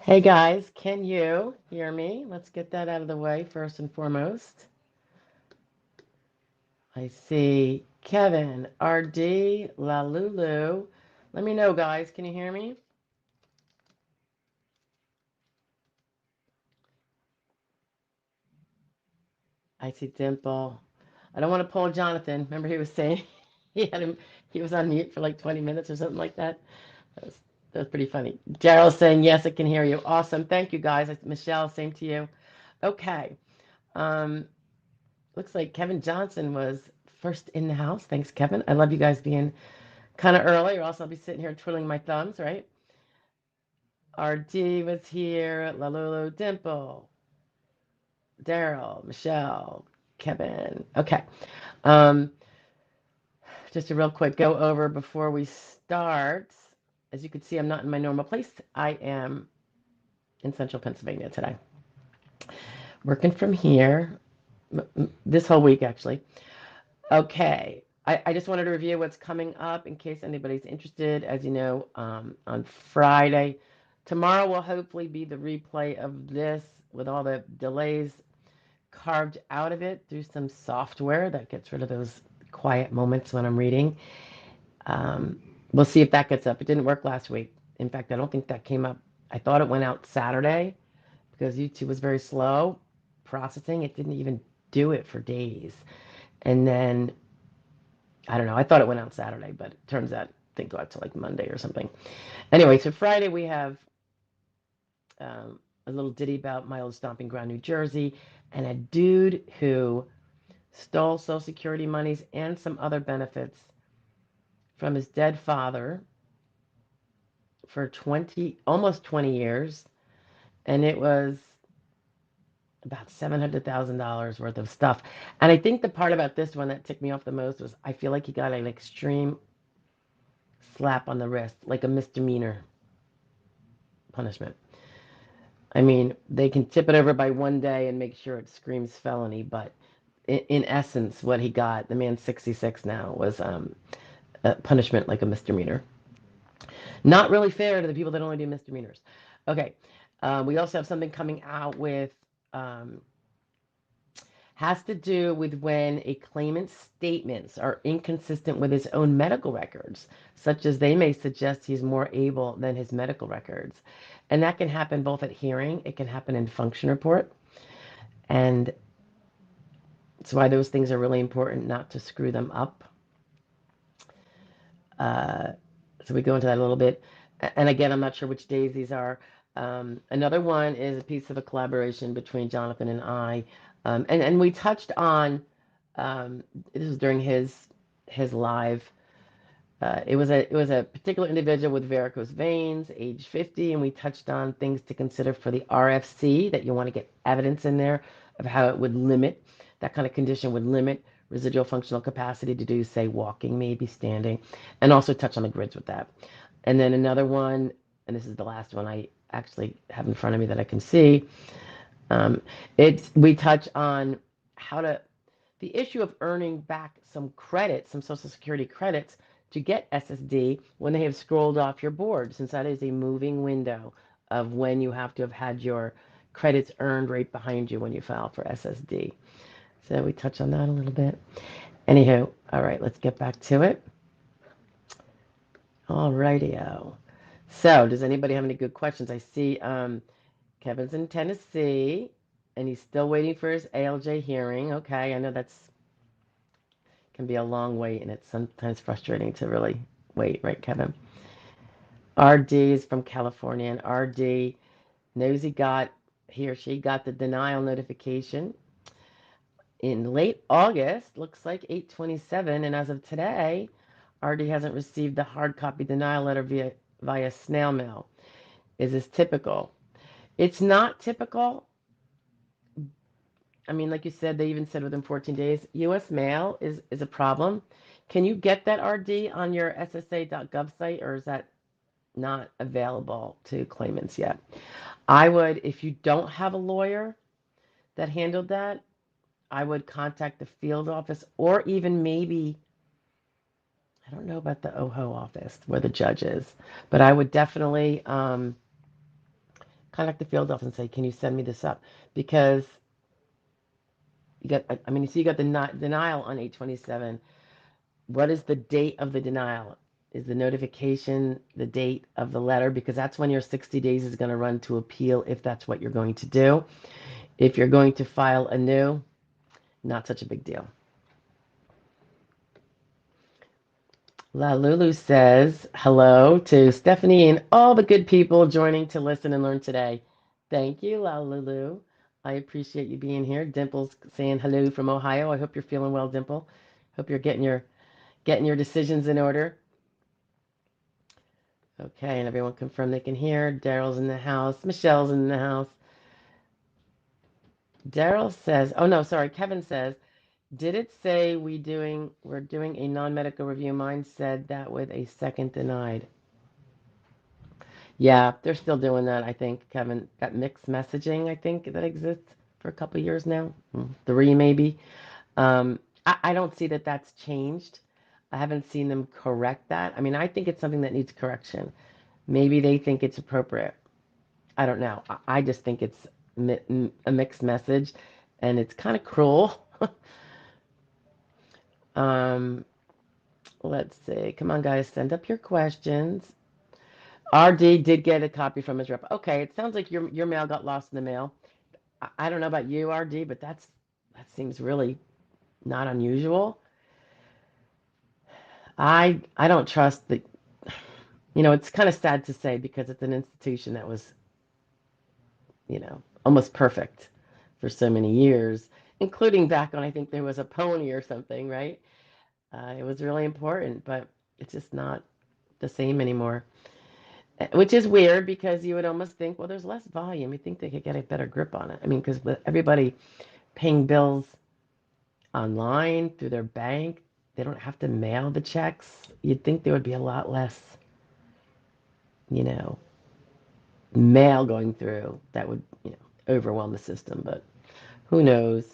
Hey guys, can you hear me? Let's get that out of the way first and foremost. I see Kevin, RD, La Lulu. Let me know, guys. Can you hear me? I see Dimple. I don't want to pull Jonathan. Remember he was saying he was on mute for like 20 minutes or something like that. That was pretty funny. Gerald's saying yes, I can hear you. Awesome. Thank you guys. Michelle, same to you. Okay. Um, looks like Kevin Johnson was first in the house. Thanks, Kevin. I love you guys being kind of early, or else I'll be sitting here twiddling my thumbs, right? RD was here, Lalulu, Dimple, Daryl, Michelle, Kevin. Okay. Um, just a real quick go over before we start. As you can see, I'm not in my normal place. I am in central Pennsylvania today, working from here this whole week, actually. Okay. I just wanted to review what's coming up in case anybody's interested. As you know, on Friday, tomorrow will hopefully be the replay of this with all the delays carved out of it through some software that gets rid of those quiet moments when I'm reading. We'll see if that gets up. It didn't work last week. In fact, I don't think that came up. I thought it went out Saturday because YouTube was very slow processing. It didn't even do it for days. And then I don't know. I thought it went out Saturday, but it turns out things go out to like Monday or something. Anyway, so Friday we have a little ditty about my old stomping ground, New Jersey, and a dude who stole Social Security monies and some other benefits from his dead father for almost 20 years, and it was about $700,000 worth of stuff. And I think the part about this one that ticked me off the most was I feel like he got an extreme slap on the wrist, like a misdemeanor punishment. I mean, they can tip it over by one day and make sure it screams felony, but in essence, what he got, the man's 66 now, was a punishment like a misdemeanor. Not really fair to the people that only do misdemeanors. Okay, we also have something coming out with, has to do with when a claimant's statements are inconsistent with his own medical records, such as they may suggest he's more able than his medical records. And that can happen both at hearing, it can happen in function report. And that's why those things are really important not to screw them up. So we go into that a little bit. And again, I'm not sure which days these are. Another one is a piece of a collaboration between Jonathan and I. And we touched on, this was during his live. It was a particular individual with varicose veins, age 50, and we touched on things to consider for the RFC, that you want to get evidence in there of how it would limit, that kind of condition would limit residual functional capacity to do, say, walking, maybe standing, and also touch on the grids with that. And then another one, and this is the last one I actually have in front of me that I can see. We touch on the issue of earning back some credits, some Social Security credits to get SSD when they have scrolled off your board, since that is a moving window of when you have to have had your credits earned right behind you when you file for SSD. So we touch on that a little bit. Anywho, all right, let's get back to it. All righty-o. So does anybody have any good questions? I see Kevin's in Tennessee, and he's still waiting for his ALJ hearing. Okay, I know that's can be a long wait, and it's sometimes frustrating to really wait, right, Kevin? RD is from California, and RD knows he or she got the denial notification in late August, looks like 8/27, and as of today, RD hasn't received the hard copy denial letter via snail mail. Is this typical? It's not typical, I mean, like you said, they even said within 14 days. U.S. mail is a problem. Can you get that RD on your SSA.gov site, or is that not available to claimants yet? I would, if you don't have a lawyer that handled that, I would contact the field office, or even maybe, I don't know about the OHO office where the judge is, but I would definitely contact the field office and say, can you send me this up? Because you got, I mean, you see, you got the denial on 827. What is the date of the denial? Is the notification the date of the letter? Because that's when your 60 days is going to run to appeal, if that's what you're going to do. If you're going to file anew, not such a big deal. La Lulu says hello to Stephanie and all the good people joining to listen and learn today. Thank you, La Lulu. I appreciate you being here. Dimple's saying hello from Ohio. I hope you're feeling well, Dimple. Hope you're getting your decisions in order. Okay, and everyone confirm they can hear. Daryl's in the house. Michelle's in the house. Daryl says, oh no, sorry, Kevin says, did it say we're doing a non-medical review? Mine said that with a second denied. Yeah, they're still doing that, I think, Kevin. That mixed messaging, I think, that exists for a couple of years now. 3 maybe. I don't see that that's changed. I haven't seen them correct that. I mean, I think it's something that needs correction. Maybe they think it's appropriate. I don't know. I just think it's a mixed message, and it's kind of cruel. um, let's see. Come on, guys, send up your questions. RD did get a copy from his rep. Okay, it sounds like your mail got lost in the mail. I don't know about you, RD, but that seems really not unusual. I don't trust the. It's kind of sad to say because it's an institution that was, almost perfect for so many years, including back when I think there was a pony or something, right? It was really important, but it's just not the same anymore. Which is weird because you would almost think, well, there's less volume. You think they could get a better grip on it. I mean, because with everybody paying bills online through their bank, they don't have to mail the checks. You'd think there would be a lot less, you know, mail going through that would, overwhelm the system, but who knows?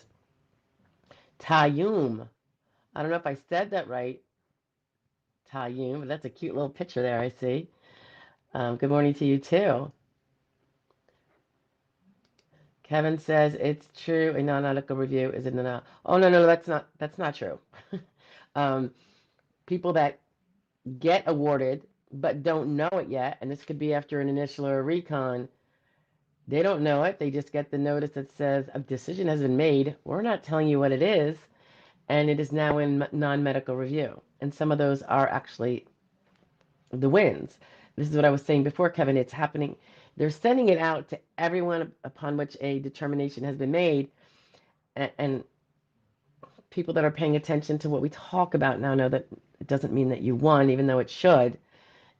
Tayyum. I don't know if I said that right, Tayyum, but that's a cute little picture there, I see. Good morning to you, too. Kevin says it's true. A non-medical review is in the. Oh no, that's not true. um, People that get awarded but don't know it yet, and this could be after an initial or a recon. They don't know it. They just get the notice that says a decision has been made. We're not telling you what it is, and it is now in non-medical review. And some of those are actually the wins. This is what I was saying before, Kevin. It's happening. They're sending it out to everyone upon which a determination has been made, and people that are paying attention to what we talk about now know that it doesn't mean that you won, even though it should.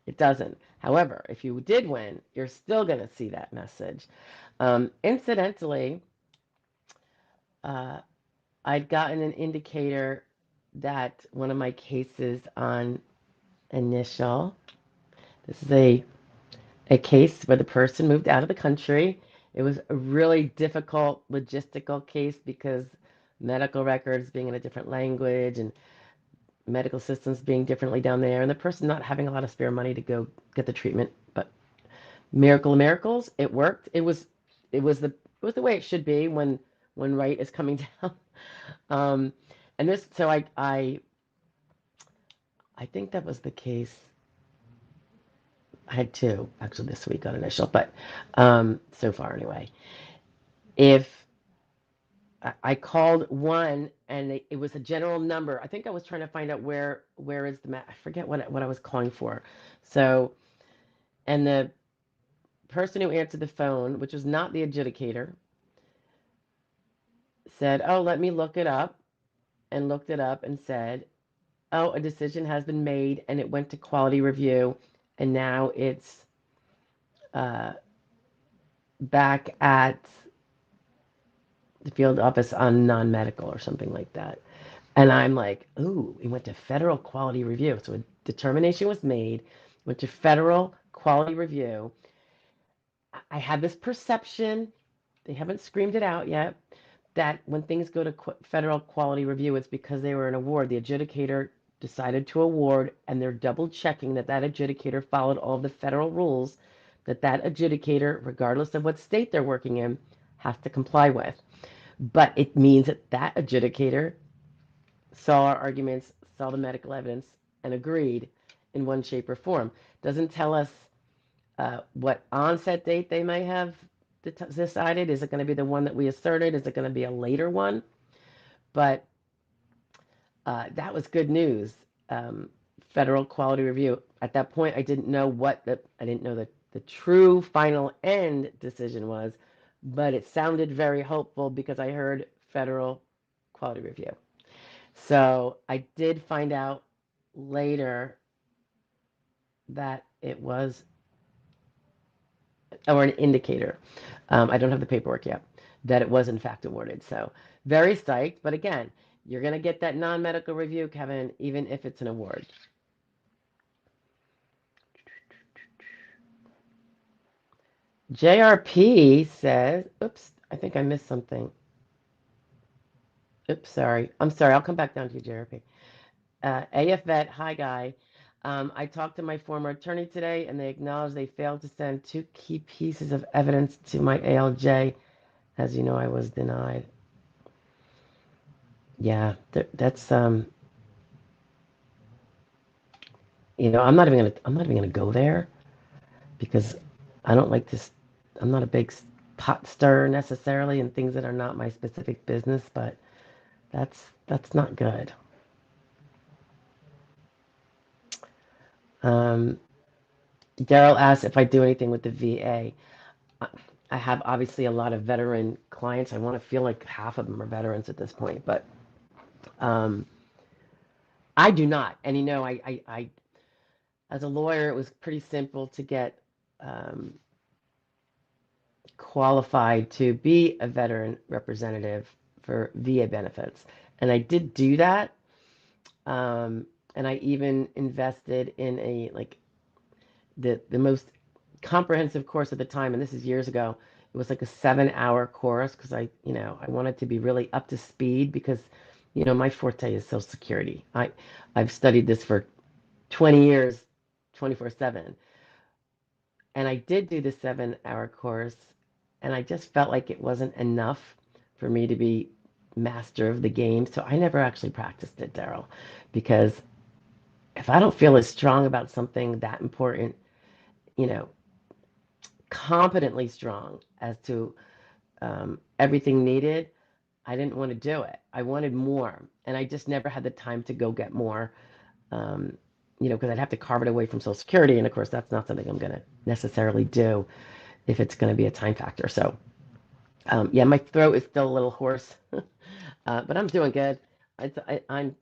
It doesn't. However, if you did win, you're still going to see that message. Incidentally, I'd gotten an indicator that one of my cases on initial, this is a case where the person moved out of the country. It was a really difficult logistical case because medical records being in a different language and medical systems being differently down there, and the person not having a lot of spare money to go get the treatment. But miracle of miracles, it worked. It was the way it should be when right is coming down. And this, so I think that was the case. I had 2 actually this week on initial, but so far anyway. If I called one and it was a general number. I think I was trying to find out where is the map. I forget what I was calling for. So, and the person who answered the phone, which was not the adjudicator, said, "Oh, let me look it up," and looked it up and said, "Oh, a decision has been made and it went to quality review, and now it's back at the field office on non-medical or something like that. And I'm like, ooh, it went to federal quality review. So a determination was made, went to federal quality review. I have this perception, they haven't screamed it out yet, that when things go to federal quality review, it's because they were an award. The adjudicator decided to award, and they're double checking that that adjudicator followed all the federal rules that that adjudicator, regardless of what state they're working in, has to comply with. But it means that that adjudicator saw our arguments, saw the medical evidence, and agreed in one shape or form. Doesn't tell us what onset date they may have decided. Is it going to be the one that we asserted? Is it going to be a later one? But that was good news. Federal quality review. At that point, I didn't know I didn't know the true final end decision was, but it sounded very hopeful because I heard federal quality review. So I did find out later that it was, or an indicator. I don't have the paperwork yet, that it was in fact awarded. So very psyched. But again, you're going to get that non-medical review, Kevin, even if it's an award. JRP says, oops, I think I missed something. Oops, sorry. I'm sorry. I'll come back down to you, JRP. AF Vet, hi, Guy. I talked to my former attorney today, and they acknowledged they failed to send 2 key pieces of evidence to my ALJ. As you know, I was denied. Yeah, that's I'm not even gonna go there because I don't like this. I'm not a big pot stirrer necessarily in things that are not my specific business, but that's not good. Daryl asked if I do anything with the VA. I have obviously a lot of veteran clients. I want to feel like half of them are veterans at this point, but I do not. And I as a lawyer, it was pretty simple to get qualified to be a veteran representative for VA benefits. And I did do that. And I even invested in the most comprehensive course at the time, and this is years ago. It was like a 7-hour course because I wanted to be really up to speed because, my forte is Social Security. I've studied this for 20 years, 24/7. And I did do the 7-hour course, and I just felt like it wasn't enough for me to be master of the game. So I never actually practiced it, Daryl, because if I don't feel as strong about something that important, you know, competently strong as to everything needed, I didn't want to do it. I wanted more, and I just never had the time to go get more. Because I'd have to carve it away from Social Security, and of course, that's not something I'm going to necessarily do if it's going to be a time factor. So, yeah, my throat is still a little hoarse, but I'm doing good. I'm, I'm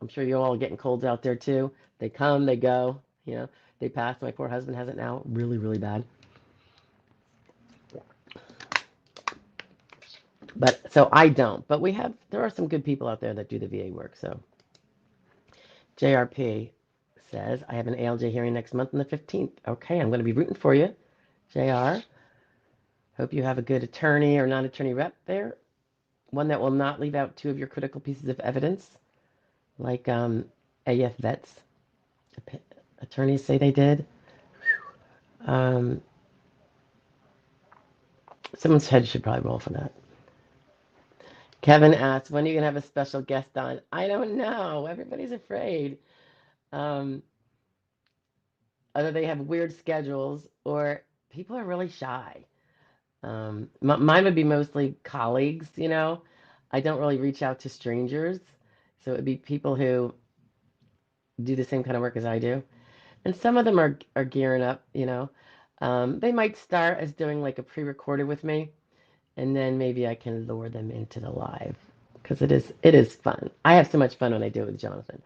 sure you're all getting colds out there too. They come, they go. They pass. My poor husband has it now, really, really bad. But so I don't. But there are some good people out there that do the VA work. So JRP says, I have an ALJ hearing next month on the 15th. Okay, I'm going to be rooting for you, JR. Hope you have a good attorney or non-attorney rep there. One that will not leave out 2 of your critical pieces of evidence, like AF vets attorneys say they did. Someone's head should probably roll for that. Kevin asked, when are you going to have a special guest on? I don't know. Everybody's afraid. Either they have weird schedules or people are really shy. Mine would be mostly colleagues, I don't really reach out to strangers. So it would be people who do the same kind of work as I do. And some of them are gearing up, They might start as doing like a pre-recorded with me, and then maybe I can lure them into the live because it is fun. I have so much fun when I do it with Jonathan.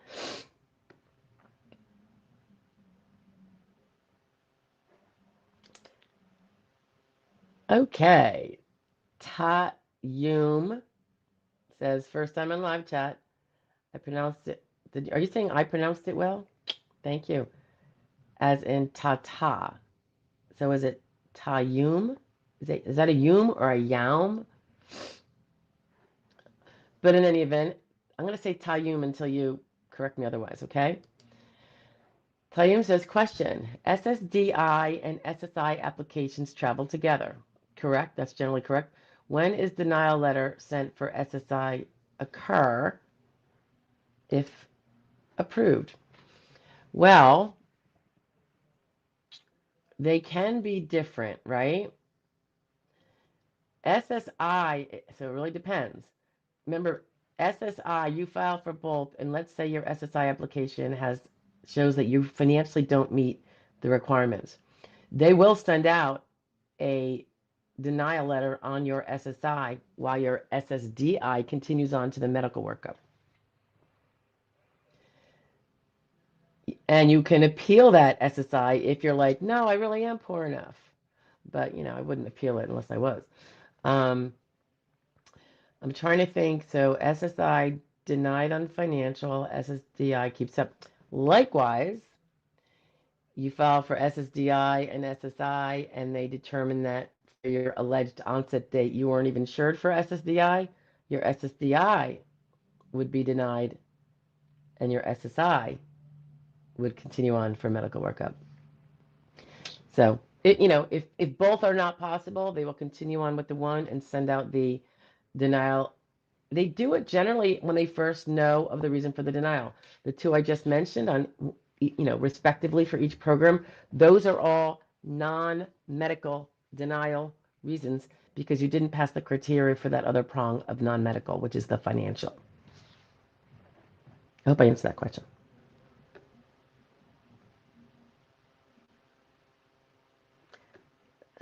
Okay. Tayum says, first time in live chat. I pronounced it. Are you saying I pronounced it well? Thank you. As in ta-ta. So is it Tayum? Is that a yum or a yaum? But in any event, I'm going to say Tayum until you correct me otherwise, okay? Tayum says, question, SSDI and SSI applications travel together. Correct? That's generally correct. When is denial letter sent for SSI occur if approved? Well, they can be different, right? SSI, so it really depends. Remember, SSI, you file for both, and let's say your SSI application shows that you financially don't meet the requirements. They will send out a denial letter on your SSI while your SSDI continues on to the medical workup. And you can appeal that SSI if you're like, no, I really am poor enough. But, I wouldn't appeal it unless I was. I'm trying to think. So SSI denied on financial, SSDI keeps up. Likewise, you file for SSDI and SSI, and they determine that for your alleged onset date, you weren't even insured for SSDI. Your SSDI would be denied, and your SSI would continue on for medical workup. So, if both are not possible, they will continue on with the one and send out the denial. They do it generally when they first know of the reason for the denial. The two I just mentioned on, respectively for each program, those are all non-medical denial reasons because you didn't pass the criteria for that other prong of non-medical, which is the financial. I hope I answered that question.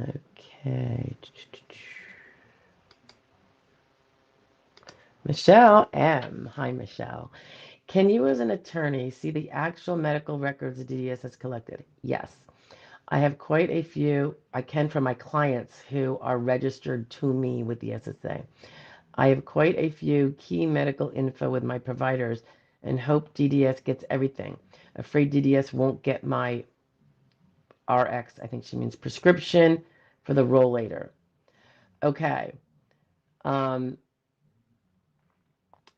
Okay. Michelle M. Hi, Michelle. Can you, as an attorney, see the actual medical records the DDS has collected? Yes. I have quite a few. I can from my clients who are registered to me with the SSA. I have quite a few key medical info with my providers and hope DDS gets everything. Afraid DDS won't get my RX, I think she means prescription, for the roll later. Okay.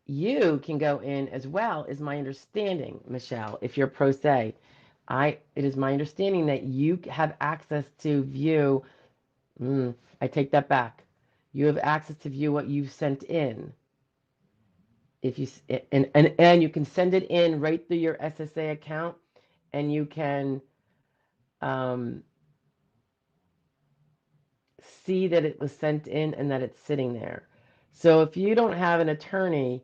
You can go in as well, is my understanding, Michelle, if you're pro se. It is my understanding that you have access to view. I take that back. You have access to view what you've sent in. If you and you can send it in right through your SSA account, and you can see that it was sent in and that it's sitting there. So if you don't have an attorney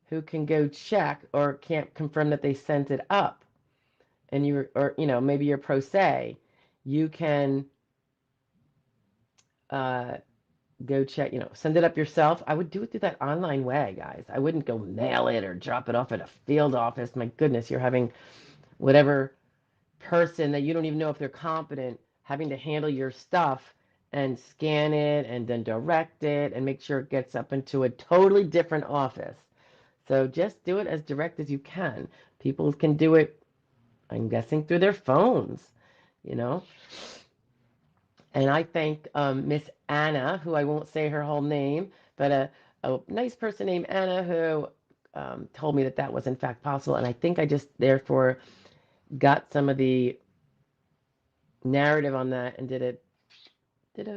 who can go check or can't confirm that they sent it up, and maybe you're pro se, you can go check, send it up yourself. I would do it through that online way, guys. I wouldn't go mail it or drop it off at a field office. My goodness, you're having whatever person that you don't even know if they're competent having to handle your stuff and scan it and then direct it and make sure it gets up into a totally different office. So just do it as direct as you can. People can do it, I'm guessing, through their phones, And I thank Miss Anna, who I won't say her whole name, but a nice person named Anna who told me that was in fact possible. And I think I just therefore got some of the narrative on that and did a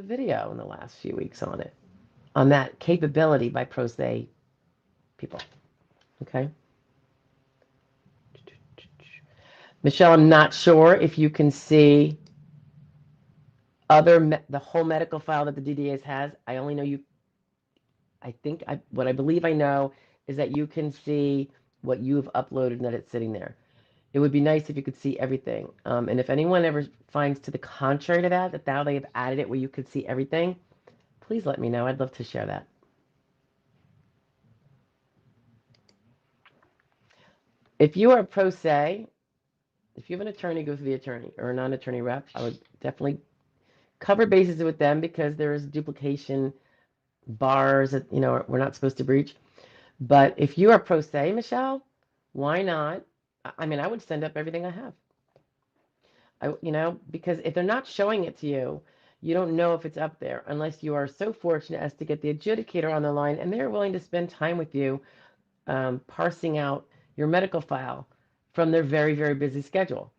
video in the last few weeks on that capability by pro se people. Okay. Michelle, I'm not sure if you can see the whole medical file that the DDAs has. I only know what I believe I know is that you can see what you've uploaded and that it's sitting there. It would be nice if you could see everything. And if anyone ever finds to the contrary to that now they have added it where you could see everything, please let me know. I'd love to share that. If you are pro se, if you have an attorney, go through the attorney or a non-attorney rep. I would definitely cover bases with them because there is duplication bars that, we're not supposed to breach. But if you are pro se, Michelle, why not? I mean, I would send up everything I have. Because if they're not showing it to you, you don't know if it's up there unless you are so fortunate as to get the adjudicator on the line and they're willing to spend time with you, parsing out your medical file from their very, very busy schedule.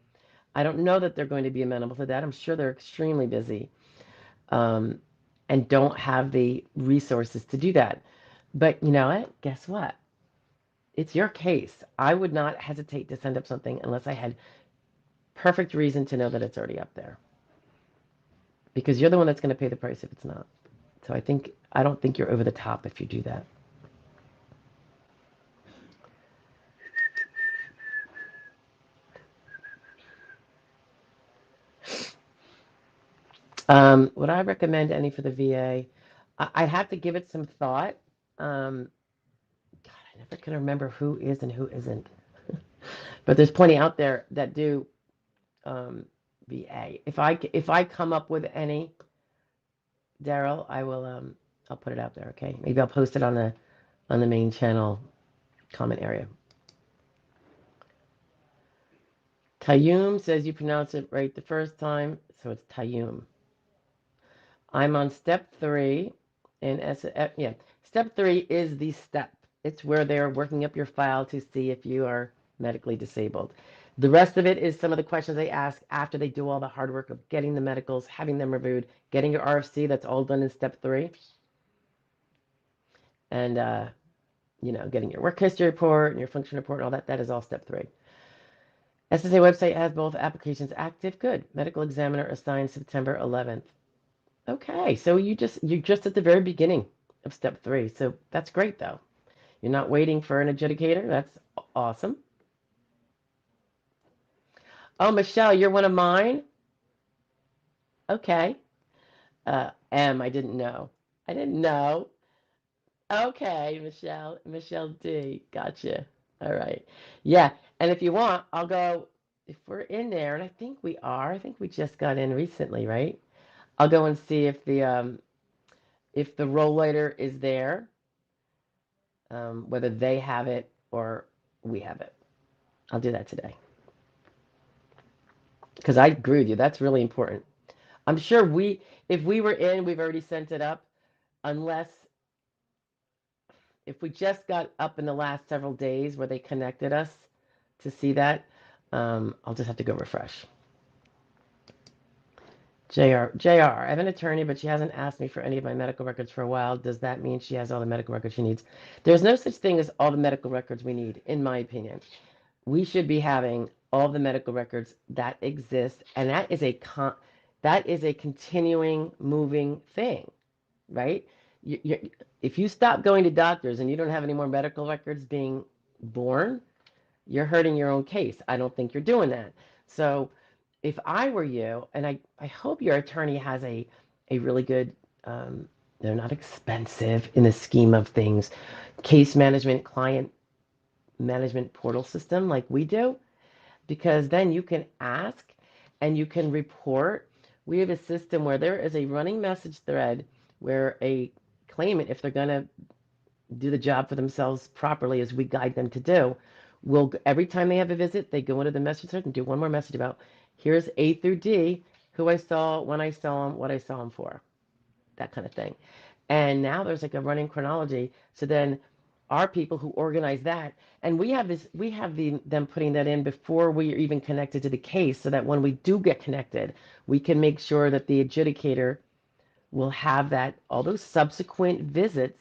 I don't know that they're going to be amenable to that. I'm sure they're extremely busy, um, and don't have the resources to do that. But you know what? Guess what? It's your case. I would not hesitate to send up something unless I had perfect reason to know that it's already up there. Because you're the one that's going to pay the price if it's not. So I don't think you're over the top if you do that. Would I recommend any for the VA? I'd have to give it some thought. God, I never can remember who is and who isn't. But there's plenty out there that do, VA. If I come up with any, Daryl, I'll put it out there. Okay, maybe I'll post it on the main channel comment area. Tayyum says you pronounce it right the first time, so it's Tayyum. I'm on step 3, and yeah, step 3 is the step. It's where they're working up your file to see if you are medically disabled. The rest of it is some of the questions they ask after they do all the hard work of getting the medicals, having them reviewed, getting your RFC. That's all done in step 3, and getting your work history report and your function report and all that. That is all step 3. SSA website has both applications active. Good. Medical examiner assigned September 11th. Okay, so you're just at the very beginning of step 3. So that's great though. You're not waiting for an adjudicator. That's awesome. Oh, Michelle, you're one of mine? Okay. I didn't know. I didn't know. Okay, Michelle. Michelle D. Gotcha. All right. Yeah, and if you want, I'll go, if we're in there, and I think we are. I think we just got in recently, right? I'll go and see if the roll later is there, whether they have it or we have it. I'll do that today. Because I agree with you. That's really important. I'm sure if we were in, we've already sent it up, unless if we just got up in the last several days where they connected us to see that, I'll just have to go refresh. JR, I have an attorney, but she hasn't asked me for any of my medical records for a while. Does that mean she has all the medical records she needs? There's no such thing as all the medical records we need, in my opinion. We should be having all the medical records that exist, and that is a continuing, moving thing, right? If you stop going to doctors and you don't have any more medical records being born, you're hurting your own case. I don't think you're doing that. So if I were you, and I hope your attorney has a really good, they're not expensive in the scheme of things, case management, client management portal system like we do, because then you can ask and you can report. We have a system where there is a running message thread where a claimant, if they're going to do the job for themselves properly as we guide them to do, will, every time they have a visit, they go into the message thread and do one more message about, here's A through D, who I saw, when I saw them, what I saw them for, that kind of thing. And now there's like a running chronology. So then our people who organize that, and we have them putting that in before we are even connected to the case, so that when we do get connected, we can make sure that the adjudicator will have that, all those subsequent visits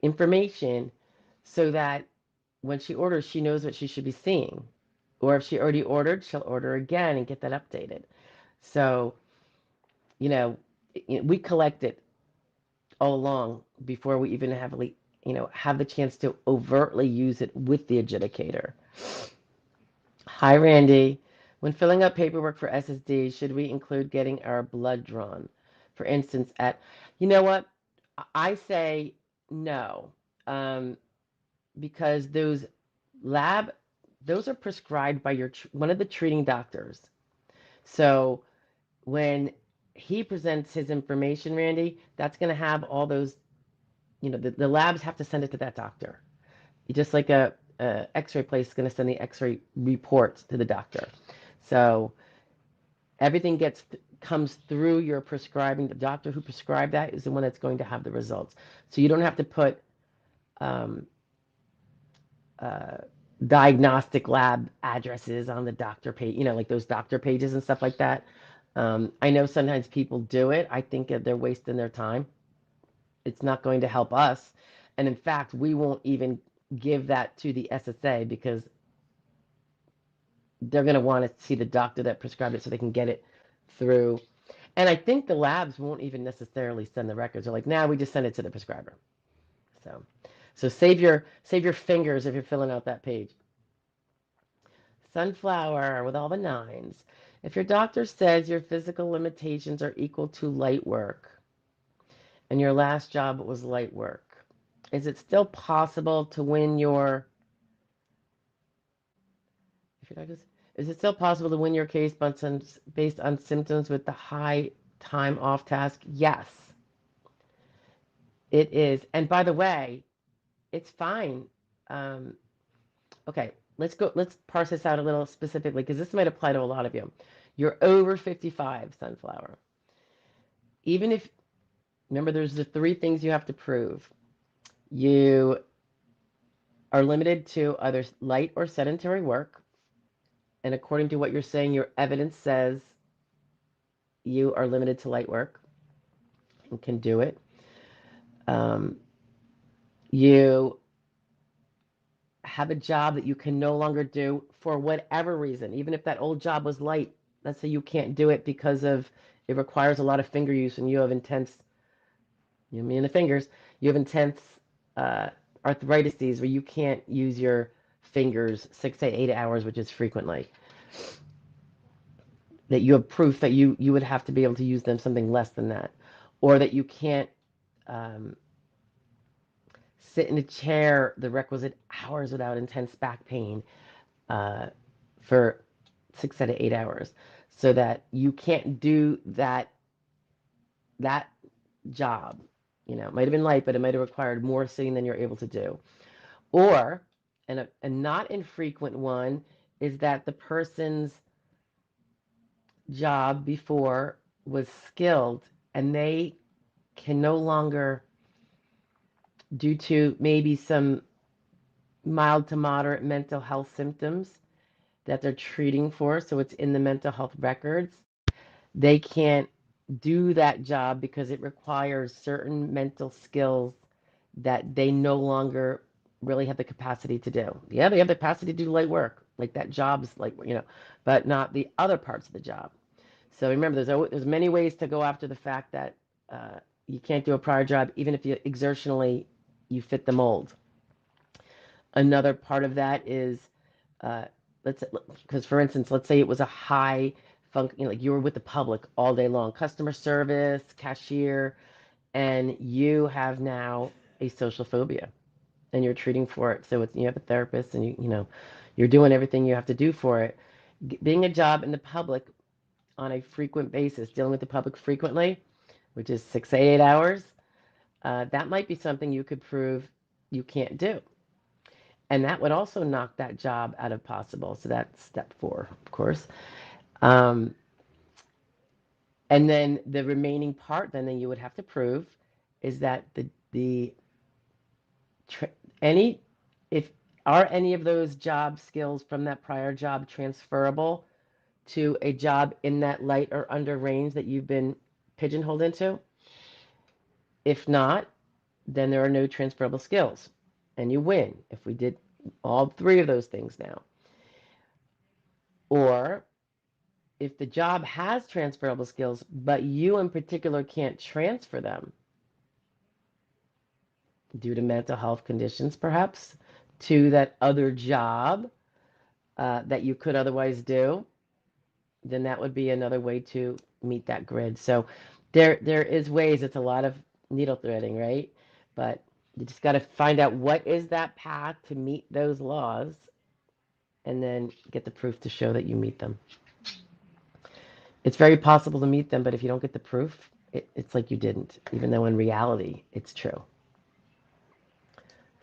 information, so that when she orders, she knows what she should be seeing. Or if she already ordered, she'll order again and get that updated. So, you know, we collect it all along before we even have the chance to overtly use it with the adjudicator. Hi, Randy. When filling out paperwork for SSD, should we include getting our blood drawn? For instance, you know what? I say no, because those are prescribed by one of the treating doctors. So when he presents his information, Randy, that's going to have all those, the labs have to send it to that doctor. Just like a x-ray place is going to send the x-ray reports to the doctor. So everything comes through your prescribing. The doctor who prescribed that is the one that's going to have the results. So you don't have to put um, uh, diagnostic lab addresses on the doctor page, like those doctor pages and stuff like that. I know sometimes people do it. I think they're wasting their time. It's not going to help us. And in fact, we won't even give that to the SSA because they're going to want to see the doctor that prescribed it so they can get it through. And I think the labs won't even necessarily send the records. They're like, nah, we just send it to the prescriber. So save your fingers if you're filling out that page. Sunflower with all the nines. If your doctor says your physical limitations are equal to light work and your last job was light work, is it still possible to win your is it still possible to win your case based on symptoms with the high time off task? Yes, it is. And by the way, it's fine. Um, okay, let's parse this out a little specifically because this might apply to a lot of you. You're over 55, Sunflower. Even if, remember, there's the three things you have to prove. You are limited to either light or sedentary work. And according to what you're saying, your evidence says you are limited to light work and can do it. You have a job that you can no longer do for whatever reason, even if that old job was light. Let's say you can't do it because of it requires a lot of finger use and you have intense, me and the fingers, you have intense arthritis where you can't use your fingers 6 to 8 hours, which is frequently. That you have proof that you would have to be able to use them something less than that, or that you can't sit in a chair the requisite hours without intense back pain for 6 out of 8 hours, so that you can't do that job. It might have been light, but it might have required more sitting than you're able to do. Or, and a not infrequent one, is that the person's job before was skilled and they can no longer, due to maybe some mild to moderate mental health symptoms that they're treating for, so it's in the mental health records, they can't do that job because it requires certain mental skills that they no longer really have the capacity to do. Yeah, they have the capacity to do light work, like that job's like, but not the other parts of the job. So remember, there's many ways to go after the fact that you can't do a prior job, even if you exertionally you fit the mold. Another part of that is, because for instance, let's say it was a high like you were with the public all day long, customer service, cashier, and you have now a social phobia and you're treating for it. So you have a therapist and you're doing everything you have to do for it. Being a job in the public on a frequent basis, dealing with the public frequently, which is 6 to 8 hours, that might be something you could prove you can't do. And that would also knock that job out of possible. So that's step 4, of course. And then the remaining part, then you would have to prove is that are any of those job skills from that prior job transferable to a job in that light or under range that you've been pigeonholed into? If not, then there are no transferable skills, and you win if we did all 3 of those things now. Or if the job has transferable skills, but you in particular can't transfer them due to mental health conditions, perhaps, to that other job that you could otherwise do, then that would be another way to meet that grid. So there is ways. It's a lot of needle threading, right? But you just got to find out what is that path to meet those laws and then get the proof to show that you meet them. It's very possible to meet them, but if you don't get the proof, it's like you didn't, even though in reality it's true.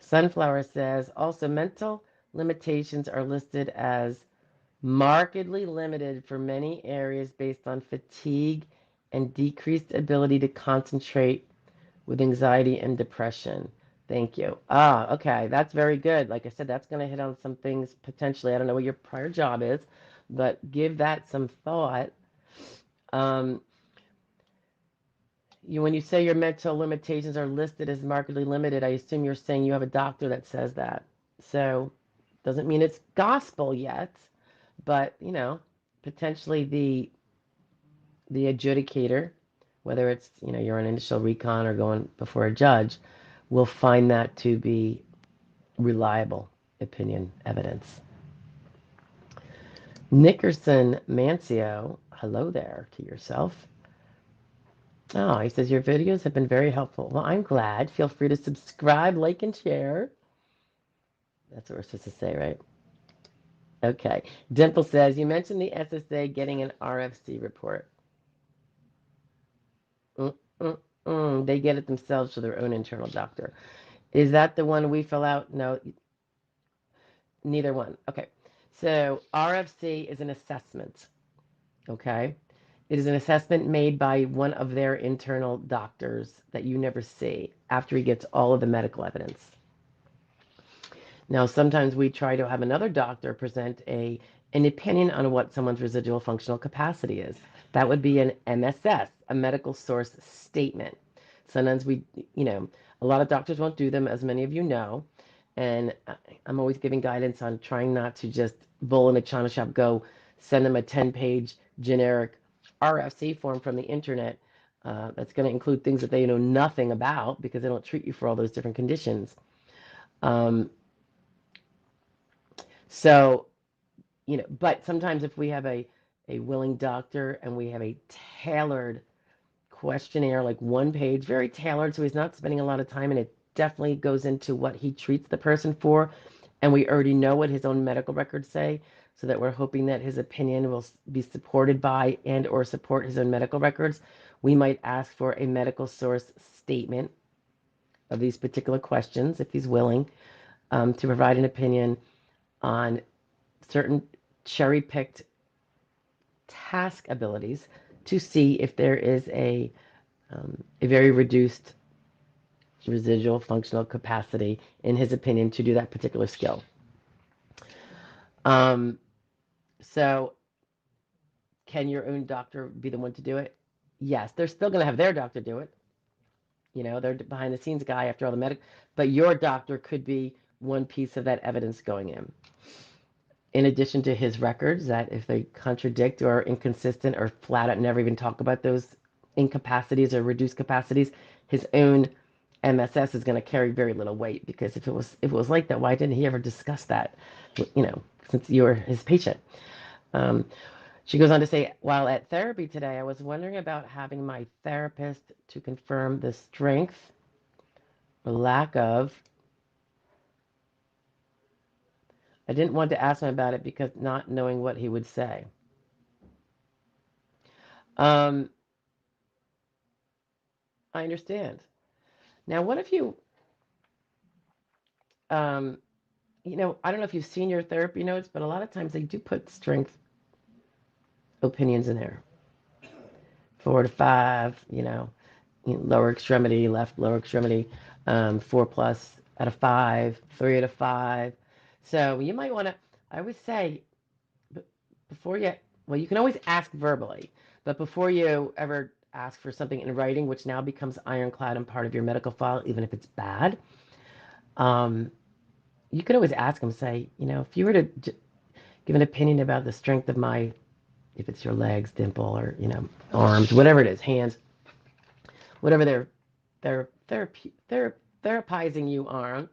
Sunflower says, also mental limitations are listed as markedly limited for many areas based on fatigue and decreased ability to concentrate with anxiety and depression. Thank you. Ah, okay. That's very good. Like I said, that's going to hit on some things potentially. I don't know what your prior job is, but give that some thought. Um, when you say your mental limitations are listed as markedly limited, I assume you're saying you have a doctor that says that. So, doesn't mean it's gospel yet, but potentially the adjudicator, whether it's you're an initial recon or going before a judge, will find that to be reliable opinion evidence. Nickerson Mancio, hello there to yourself. Oh, he says your videos have been very helpful. Well, I'm glad. Feel free to subscribe, like, and share. That's what we're supposed to say, right? Okay. Dimple says, you mentioned the SSA getting an RFC report. Mm, mm, They get it themselves to their own internal doctor. Is that the one we fill out? No, neither one. Okay. So RFC is an assessment. Okay. It is an assessment made by one of their internal doctors that you never see after he gets all of the medical evidence. Now, sometimes we try to have another doctor present an opinion on what someone's residual functional capacity is. That would be an MSS, a medical source statement. Sometimes a lot of doctors won't do them, as many of you know. And I'm always giving guidance on trying not to just bull in a china shop, go send them a 10-page generic RFC form from the internet that's going to include things that they know nothing about because they don't treat you for all those different conditions. Um, so, but sometimes if we have a willing doctor and we have a tailored questionnaire, like one page, very tailored, so he's not spending a lot of time, and it definitely goes into what he treats the person for, and we already know what his own medical records say, so that we're hoping that his opinion will be supported by and or support his own medical records. We might ask for a medical source statement of these particular questions, if he's willing, to provide an opinion on certain cherry-picked task abilities to see if there is a very reduced residual functional capacity, in his opinion, to do that particular skill. So can your own doctor be the one to do it? Yes, they're still going to have their doctor do it. They're behind the scenes guy after all the but your doctor could be one piece of that evidence going in addition to his records, that if they contradict or are inconsistent or flat out never even talk about those incapacities or reduced capacities, his own MSS is going to carry very little weight, because if it was like that, why didn't he ever discuss that? Since you were his patient. She goes on to say, while at therapy today, I was wondering about having my therapist to confirm the strength or lack of. I didn't want to ask him about it because not knowing what he would say. I understand. Now, what if you, I don't know if you've seen your therapy notes, but a lot of times they do put strength opinions in there. 4 to 5, lower extremity, left lower extremity, 4 plus out of 5, 3 out of 5. So you might want to, I would say, before you, well, you can always ask verbally, but before you ever ask for something in writing, which now becomes ironclad and part of your medical file, even if it's bad, you could always ask them, say, if you were to give an opinion about the strength of my, if it's your legs, dimple, or, arms, whatever it is, hands, whatever they're therapizing you on,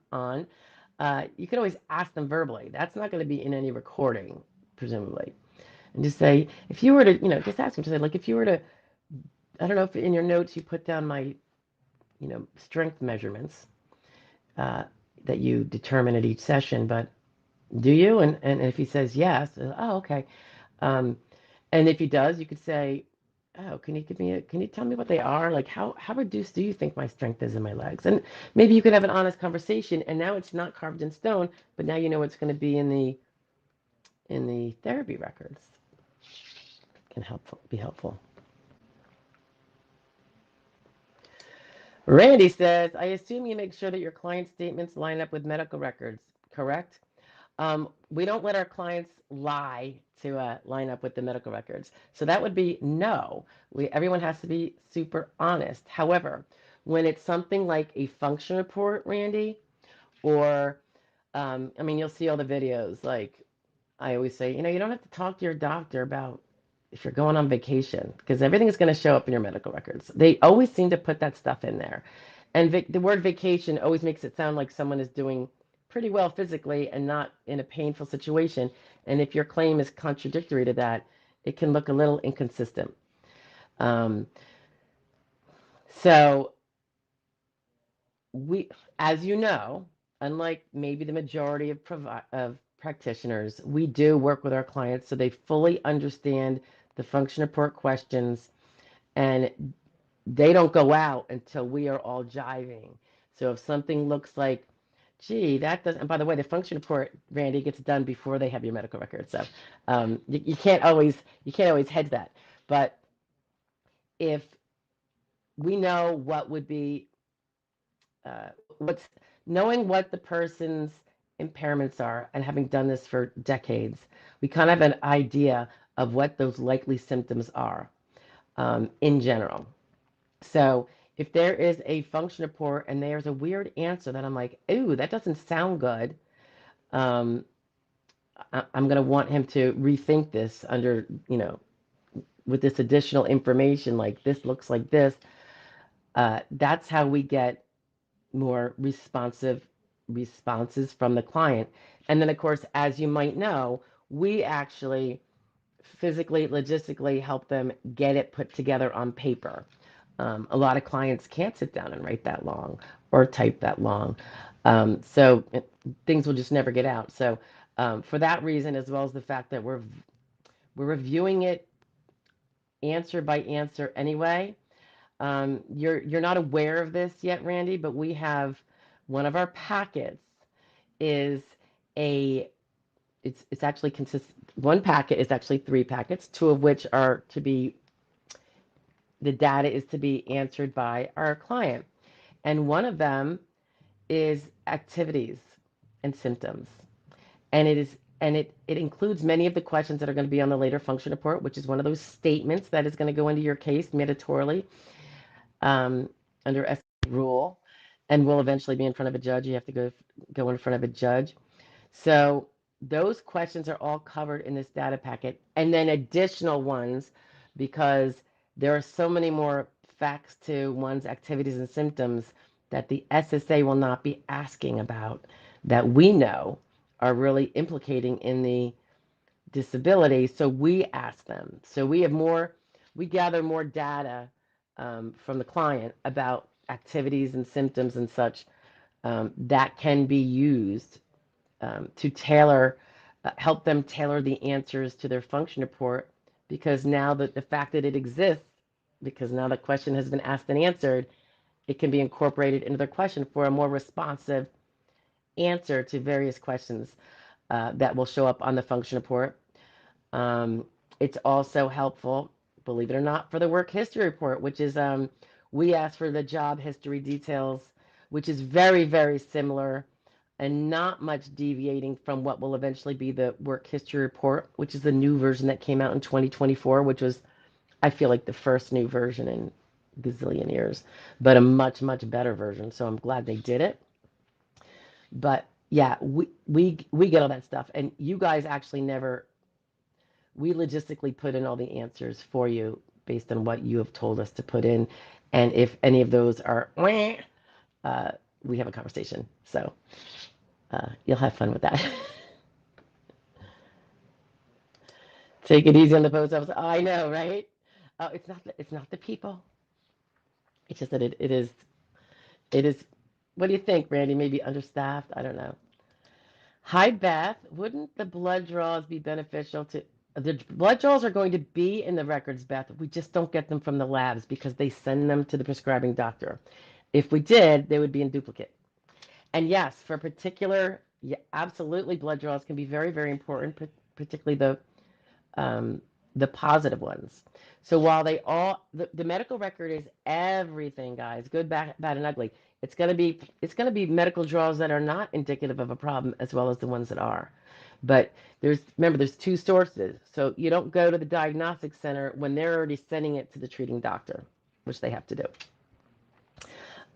you could always ask them verbally. That's not going to be in any recording, presumably. And just say, if you were to, just ask them to say, like, if you were to, I don't know if in your notes you put down my, strength measurements that you determine at each session, but do you? And if he says yes, oh, okay. And And if he does, you could say, "Oh, can you tell me what they are? Like how reduced do you think my strength is in my legs?" And maybe you could have an honest conversation, and now it's not carved in stone, but now you know it's going to be in the therapy records. Can be helpful. Randy says, I assume you make sure that your client statements line up with medical records, correct? We don't let our clients lie to line up with the medical records. So that would be no. Everyone has to be super honest. However, when it's something like a function report, Randy, or I mean, you'll see all the videos. Like I always say, you don't have to talk to your doctor about if you're going on vacation because everything is going to show up in your medical records. They always seem to put that stuff in there. And the word vacation always makes it sound like someone is doing pretty well physically and not in a painful situation. And if your claim is contradictory to that, it can look a little inconsistent. Um, so we, as you know, unlike maybe the majority of practitioners, we do work with our clients so they fully understand the function report questions, and they don't go out until we are all jiving. So if something looks like, gee, that doesn't, and by the way, the function report, Randy, gets done before they have your medical record. So you can't always hedge that. But if we know what would be uh, what's knowing what the person's impairments are and having done this for decades, we kind of have an idea of what those likely symptoms are in general. So if there is a function report and there's a weird answer that I'm like, ooh, that doesn't sound good, um, I'm going to want him to rethink this under, with this additional information, like this looks like this. That's how we get more responsive responses from the client. And then, of course, as you might know, we actually physically, logistically help them get it put together on paper. A lot of clients can't sit down and write that long or type that long. Things will just never get out. So for that reason, as well as the fact that we're reviewing it answer by answer anyway, you're not aware of this yet, Randy, but we have one of our packets is a it's actually consists one packet is actually 3 packets, 2 of which are to be the data is to be answered by our client, and one of them is activities and symptoms, and it includes many of the questions that are going to be on the later function report, which is one of those statements that is going to go into your case mandatorily um, under S rule, and will eventually be in front of a judge. You have to go in front of a judge. So those questions are all covered in this data packet, and then additional ones because there are so many more facts to one's activities and symptoms that the SSA will not be asking about that we know are really implicating in the disability. So we ask them. So we gather more data from the client about activities and symptoms and such that can be used to help them tailor the answers to their function report, because now that the fact that it exists, because now the question has been asked and answered, it can be incorporated into their question for a more responsive answer to various questions that will show up on the function report. Um, it's also helpful, believe it or not, for the work history report, which is we ask for the job history details, which is very, very similar and not much deviating from what will eventually be the work history report, which is the new version that came out in 2024, which was, I feel like, the first new version in a gazillion years, but a much, much better version. So I'm glad they did it. But yeah, we get all that stuff, and you guys actually never. We logistically put in all the answers for you based on what you have told us to put in, and if any of those are, we have a conversation. So you'll have fun with that. Take it easy on the post office. Oh, I know, right? Oh, it's not the people. It's just that it is. What do you think, Randy? Maybe understaffed? I don't know. Hi, Beth. Wouldn't the blood draws be beneficial to? The blood draws are going to be in the records, Beth. We just don't get them from the labs because they send them to the prescribing doctor. If we did, they would be in duplicate. And yes, for particular, yeah, absolutely, blood draws can be very, very important, particularly the positive ones. So while the medical record is everything, guys, good, bad, and ugly. It's gonna be medical draws that are not indicative of a problem as well as the ones that are. But there's two sources. So you don't go to the diagnostic center when they're already sending it to the treating doctor, which they have to do.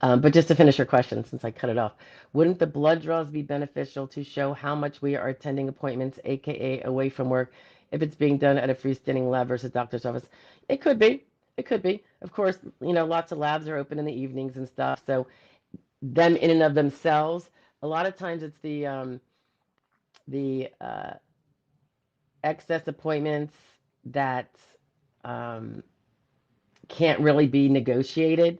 But just to finish your question, since I cut it off, wouldn't the blood draws be beneficial to show how much we are attending appointments, aka away from work, if it's being done at a freestanding lab versus doctor's office? It could be. It could be. Of course, lots of labs are open in the evenings and stuff. So them in and of themselves, a lot of times it's the excess appointments that um, can't really be negotiated.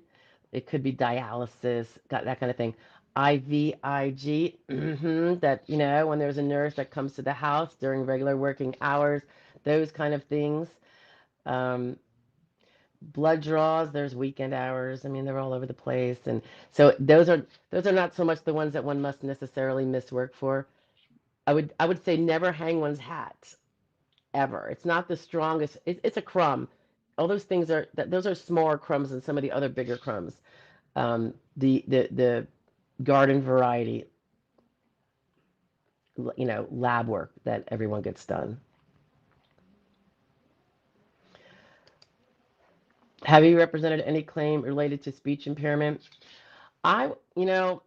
It could be dialysis, got that kind of thing. IVIG, that, when there's a nurse that comes to the house during regular working hours, those kind of things. Um, Blood draws, there's weekend hours. I mean, they're all over the place. And so those are not so much the ones that one must necessarily miss work for. I would say never hang one's hat ever. It's not the strongest. It's a crumb. All those things those are smaller crumbs than some of the other bigger crumbs. The garden variety, lab work that everyone gets done. Have you represented any claim related to speech impairment? I, you know,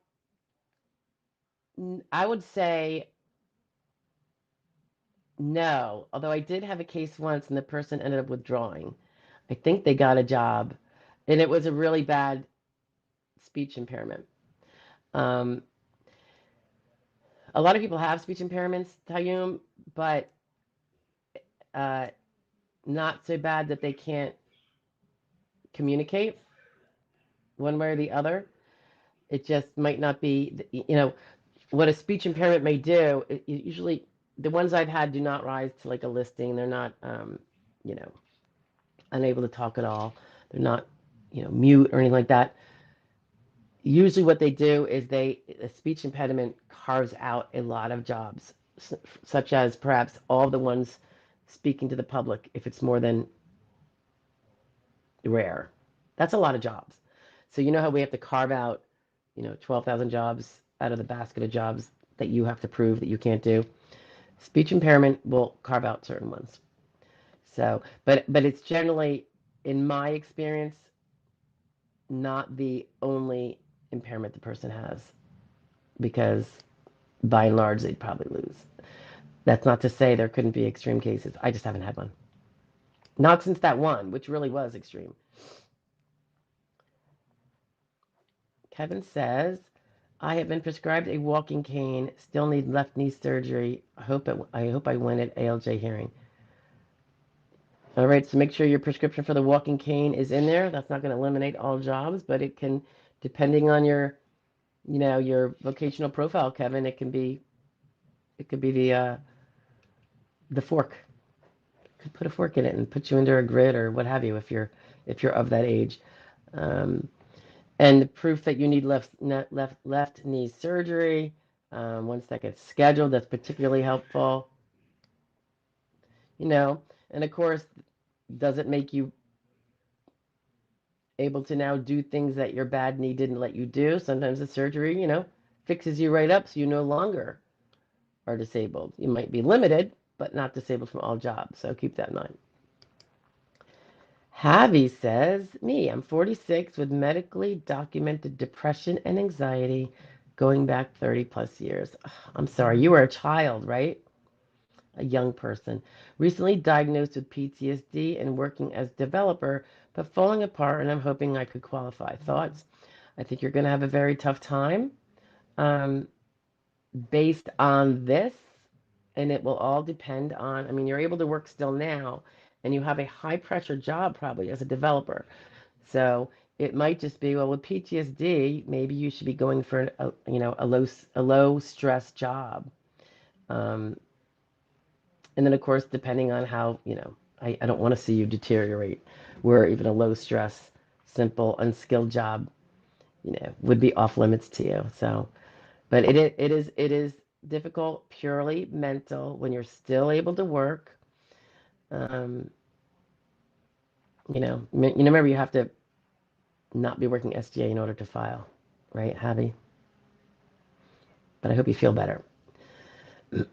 I would say no, although I did have a case once and the person ended up withdrawing. I think they got a job, and it was a really bad speech impairment. Um, a lot of people have speech impairments, Tayyum, but uh, not so bad that they can't communicate one way or the other. It just might not be, what a speech impairment may do. Usually, the ones I've had do not rise to like a listing. They're not, you know, unable to talk at all. They're not, mute or anything like that. Usually, what they do is a speech impediment carves out a lot of jobs, such as perhaps all the ones speaking to the public, if it's more than rare. That's a lot of jobs. So you know how we have to carve out, 12,000 jobs out of the basket of jobs that you have to prove that you can't do. Speech impairment will carve out certain ones. So, but it's generally, in my experience, not the only impairment the person has, because by and large they'd probably lose. That's not to say there couldn't be extreme cases. I just haven't had one. Not since that one, which really was extreme. Kevin says, I have been prescribed a walking cane, still need left knee surgery. I hope I win at ALJ hearing. All right, so make sure your prescription for the walking cane is in there. That's not going to eliminate all jobs, but it can, depending on your vocational profile, Kevin, it could be the fork. Could put a fork in it and put you under a grid or what have you if you're of that age. Um, and the proof that you need left knee surgery. Once that gets scheduled, that's particularly helpful. And of course, does it make you able to now do things that your bad knee didn't let you do? Sometimes the surgery, fixes you right up so you no longer are disabled. You might be limited, but not disabled from all jobs. So keep that in mind. Javi says, I'm 46 with medically documented depression and anxiety going back 30 plus years. I'm sorry, you were a child, right? A young person. Recently diagnosed with PTSD and working as developer, but falling apart, and I'm hoping I could qualify. Thoughts? I think you're going to have a very tough time based on this, and it will all depend on, you're able to work still now, and you have a high pressure job probably as a developer. So it might just be, well, with PTSD, maybe you should be going for a low stress job. And then, of course, depending on how, I don't want to see you deteriorate, where even a low stress, simple, unskilled job, would be off limits to you. So, but it is difficult, purely mental when you're still able to work. Um, remember you have to not be working SGA in order to file, right, Javi? But I hope you feel better.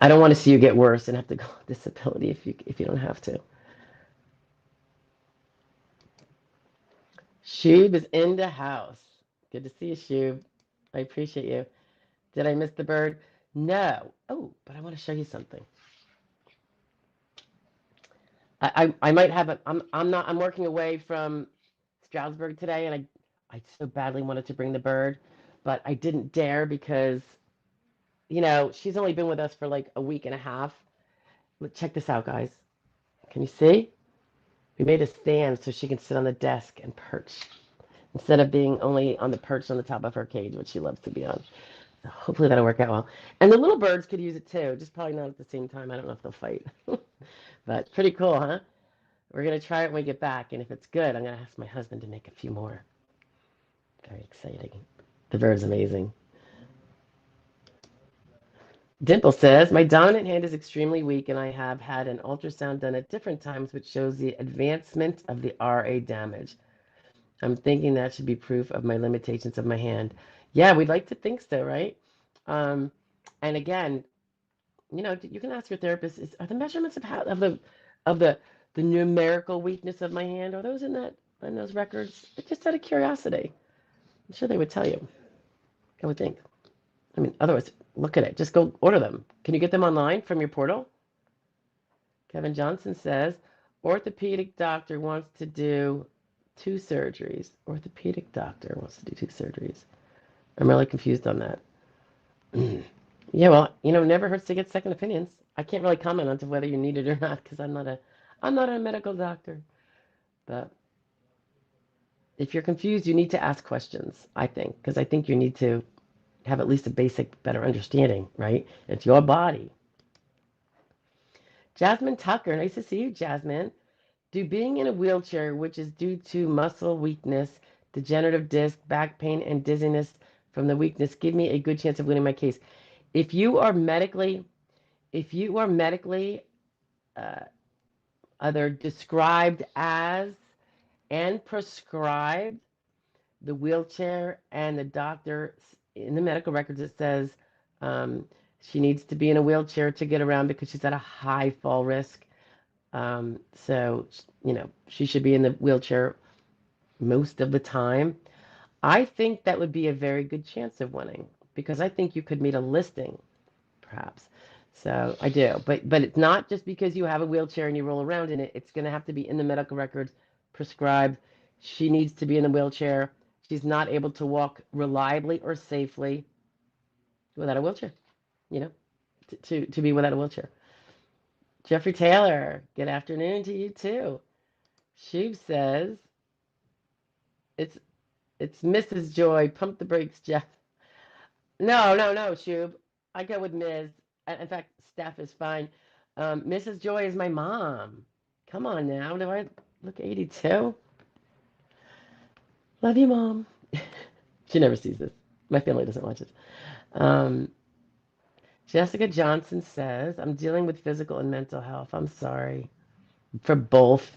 I don't want to see you get worse and have to go on disability if you don't have to. Shub is in the house. Good to see you, Shub. I appreciate you. Did I miss the bird? No. Oh, but I want to show you something. I might have it. I'm working away from Stroudsburg today, and I so badly wanted to bring the bird, but I didn't dare because she's only been with us for like a week and a half. Check this out, guys. Can you see? We made a stand so she can sit on the desk and perch instead of being only on the perch on the top of her cage, which she loves to be on. So hopefully that'll work out well. And the little birds could use it too, just probably not at the same time. I don't know if they'll fight. But pretty cool, huh? We're going to try it when we get back. And if it's good, I'm going to ask my husband to make a few more. Very exciting. The bird's amazing. Dimple says, my dominant hand is extremely weak and I have had an ultrasound done at different times which shows the advancement of the RA damage. I'm thinking that should be proof of my limitations of my hand. Yeah, we'd like to think so, right? Um, and again, you can ask your therapist, are the measurements of the numerical weakness of my hand, are those in those records? Just out of curiosity. I'm sure they would tell you, I would think. I mean, otherwise, look at it. Just go order them. Can you get them online from your portal? Kevin Johnson says, orthopedic doctor wants to do 2 surgeries. Orthopedic doctor wants to do 2 surgeries. I'm really confused on that. Yeah, well, never hurts to get second opinions. I can't really comment on to whether you need it or not because I'm not a medical doctor. But if you're confused, you need to ask questions, I think, because I think you need to have at least a basic, better understanding, right? It's your body. Jasmine Tucker, nice to see you, Jasmine. Do being in a wheelchair, which is due to muscle weakness, degenerative disc, back pain, and dizziness from the weakness, give me a good chance of winning my case? If you are medically, if you are medically uh, either described as and prescribed the wheelchair, and the doctor in the medical records it says um, she needs to be in a wheelchair to get around because she's at a high fall risk. So she should be in the wheelchair most of the time. I think that would be a very good chance of winning because I think you could meet a listing, perhaps. So I do, but it's not just because you have a wheelchair and you roll around in it. It's going to have to be in the medical records, prescribed. She needs to be in the wheelchair. She's not able to walk reliably or safely without a wheelchair. You know, to be without a wheelchair. Jeffrey Taylor, good afternoon to you too. She says it's it's Mrs. Joy. Pump the brakes, Jeff. No, no, no, Shub. I go with Ms. In fact, Steph is fine. Mrs. Joy is my mom. Come on now. Do I look 82? Love you, Mom. She never sees this. My family doesn't watch it. Um, Jessica Johnson says, I'm dealing with physical and mental health. I'm sorry. For both.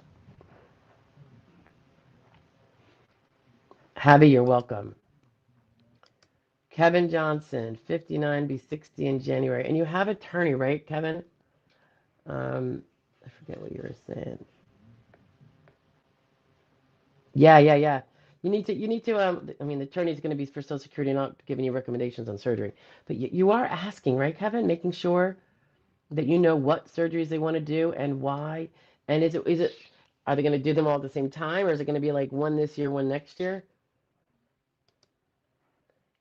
Abby, you're welcome. Kevin Johnson, 59, be 60 in January. And you have attorney, right, Kevin? I forget what you were saying. Yeah. You need to, I mean, the attorney's going to be for Social Security, not giving you recommendations on surgery. But you are asking, right, Kevin? Making sure that you know what surgeries they want to do and why. And are they going to do them all at the same time, or is it going to be like one this year, one next year?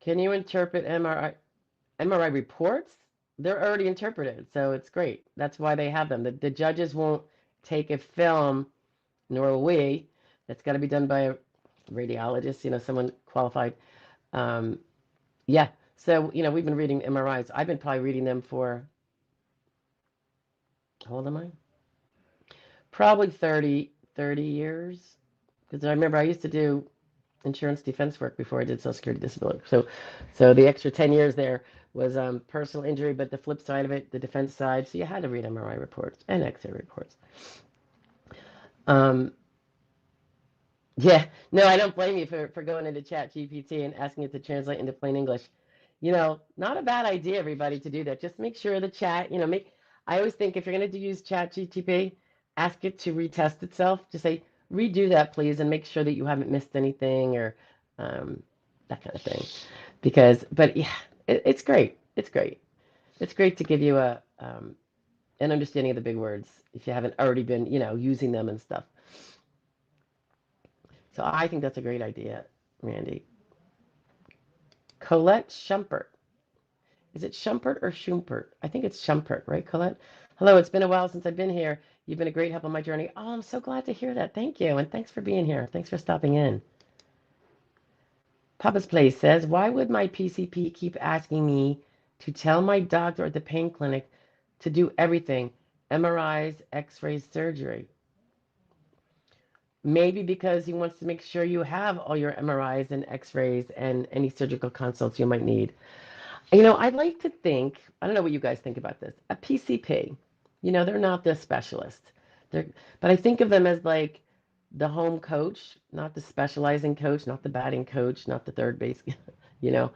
Can you interpret MRI reports? They're already interpreted, so it's great. That's why they have them. The judges won't take a film, nor will we. That's got to be done by a radiologist, someone qualified. Um, yeah, so we've been reading MRIs. I've been probably reading them for How old am I? Probably 30 years. Because I remember I used to do insurance defense work before I did Social Security disability. So the extra 10 years there was personal injury, but the flip side of it, the defense side. So you had to read MRI reports and X-ray reports. Um, yeah, no, I don't blame you for going into Chat GPT and asking it to translate into plain English. Not a bad idea, everybody, to do that. Just make sure the chat, I always think if you're going to use Chat GPT, ask it to retest itself. Just say, redo that, please, and make sure that you haven't missed anything or um, that kind of thing. But yeah, it's great. It's great. It's great to give you an understanding of the big words if you haven't already been, using them and stuff. So I think that's a great idea, Randy. Colette Schumpert. Is it Schumpert or Schumpert? I think it's Schumpert, right, Colette? Hello, it's been a while since I've been here. You've been a great help on my journey. Oh, I'm so glad to hear that. Thank you. And thanks for being here. Thanks for stopping in. Papa's Place says, why would my PCP keep asking me to tell my doctor at the pain clinic to do everything? MRIs, x-rays, surgery. Maybe because he wants to make sure you have all your MRIs and x-rays and any surgical consults you might need. I'd like to think, I don't know what you guys think about this, a PCP, they're not the specialist. They're, but I think of them as like the home coach, not the specializing coach, not the batting coach, not the third base, you know,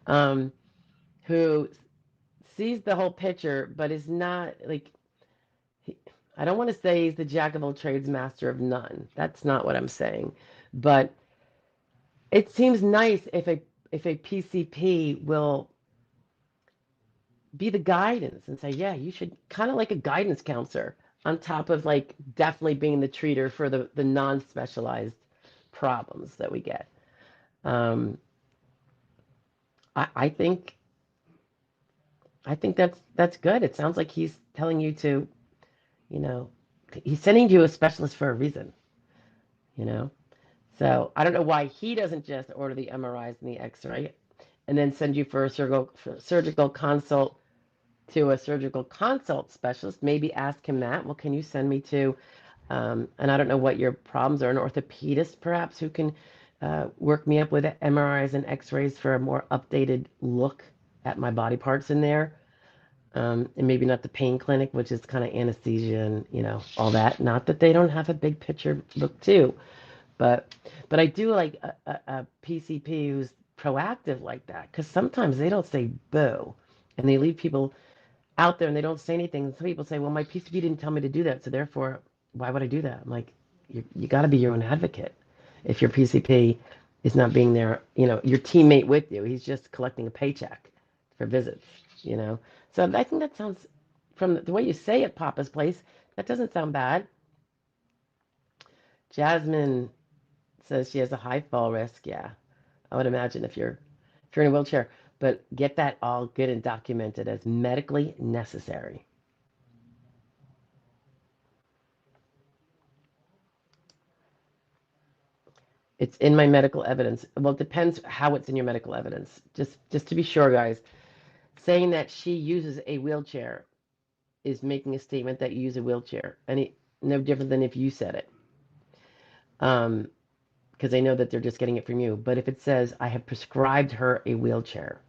um, who sees the whole picture, but is not like, he, I don't want to say he's the jack of all trades, master of none. That's not what I'm saying. But it seems nice if a PCP will be the guidance and say, yeah, you should kind of like a guidance counselor on top of like definitely being the treater for the non-specialized problems that we get. Um, I think that's good. It sounds like he's telling you to, you know, he's sending you a specialist for a reason, you know. So I don't know why he doesn't just order the MRIs and the X-ray and then send you for a surgical consult to a surgical consult specialist. Maybe ask him that. Well, can you send me to, and I don't know what your problems are, an orthopedist perhaps who can work me up with MRIs and X-rays for a more updated look at my body parts in there. And maybe not the pain clinic, which is kind of anesthesia and all that. Not that they don't have a big picture look too, but I do like a PCP who's proactive like that because sometimes they don't say boo, and they leave people out there and they don't say anything. And some people say, well, my PCP didn't tell me to do that, so therefore, why would I do that? I'm like, you got to be your own advocate. If your PCP is not being there, your teammate with you, he's just collecting a paycheck for visits, you know. So I think that sounds, from the way you say it, Papa's Place, that doesn't sound bad. Jasmine says she has a high fall risk. Yeah, I would imagine if you're in a wheelchair, but get that all good and documented as medically necessary. It's in my medical evidence. Well, it depends how it's in your medical evidence. Just to be sure, guys, saying that she uses a wheelchair is making a statement that you use a wheelchair, and no different than if you said it. Because they know that they're just getting it from you. But if it says, I have prescribed her a wheelchair,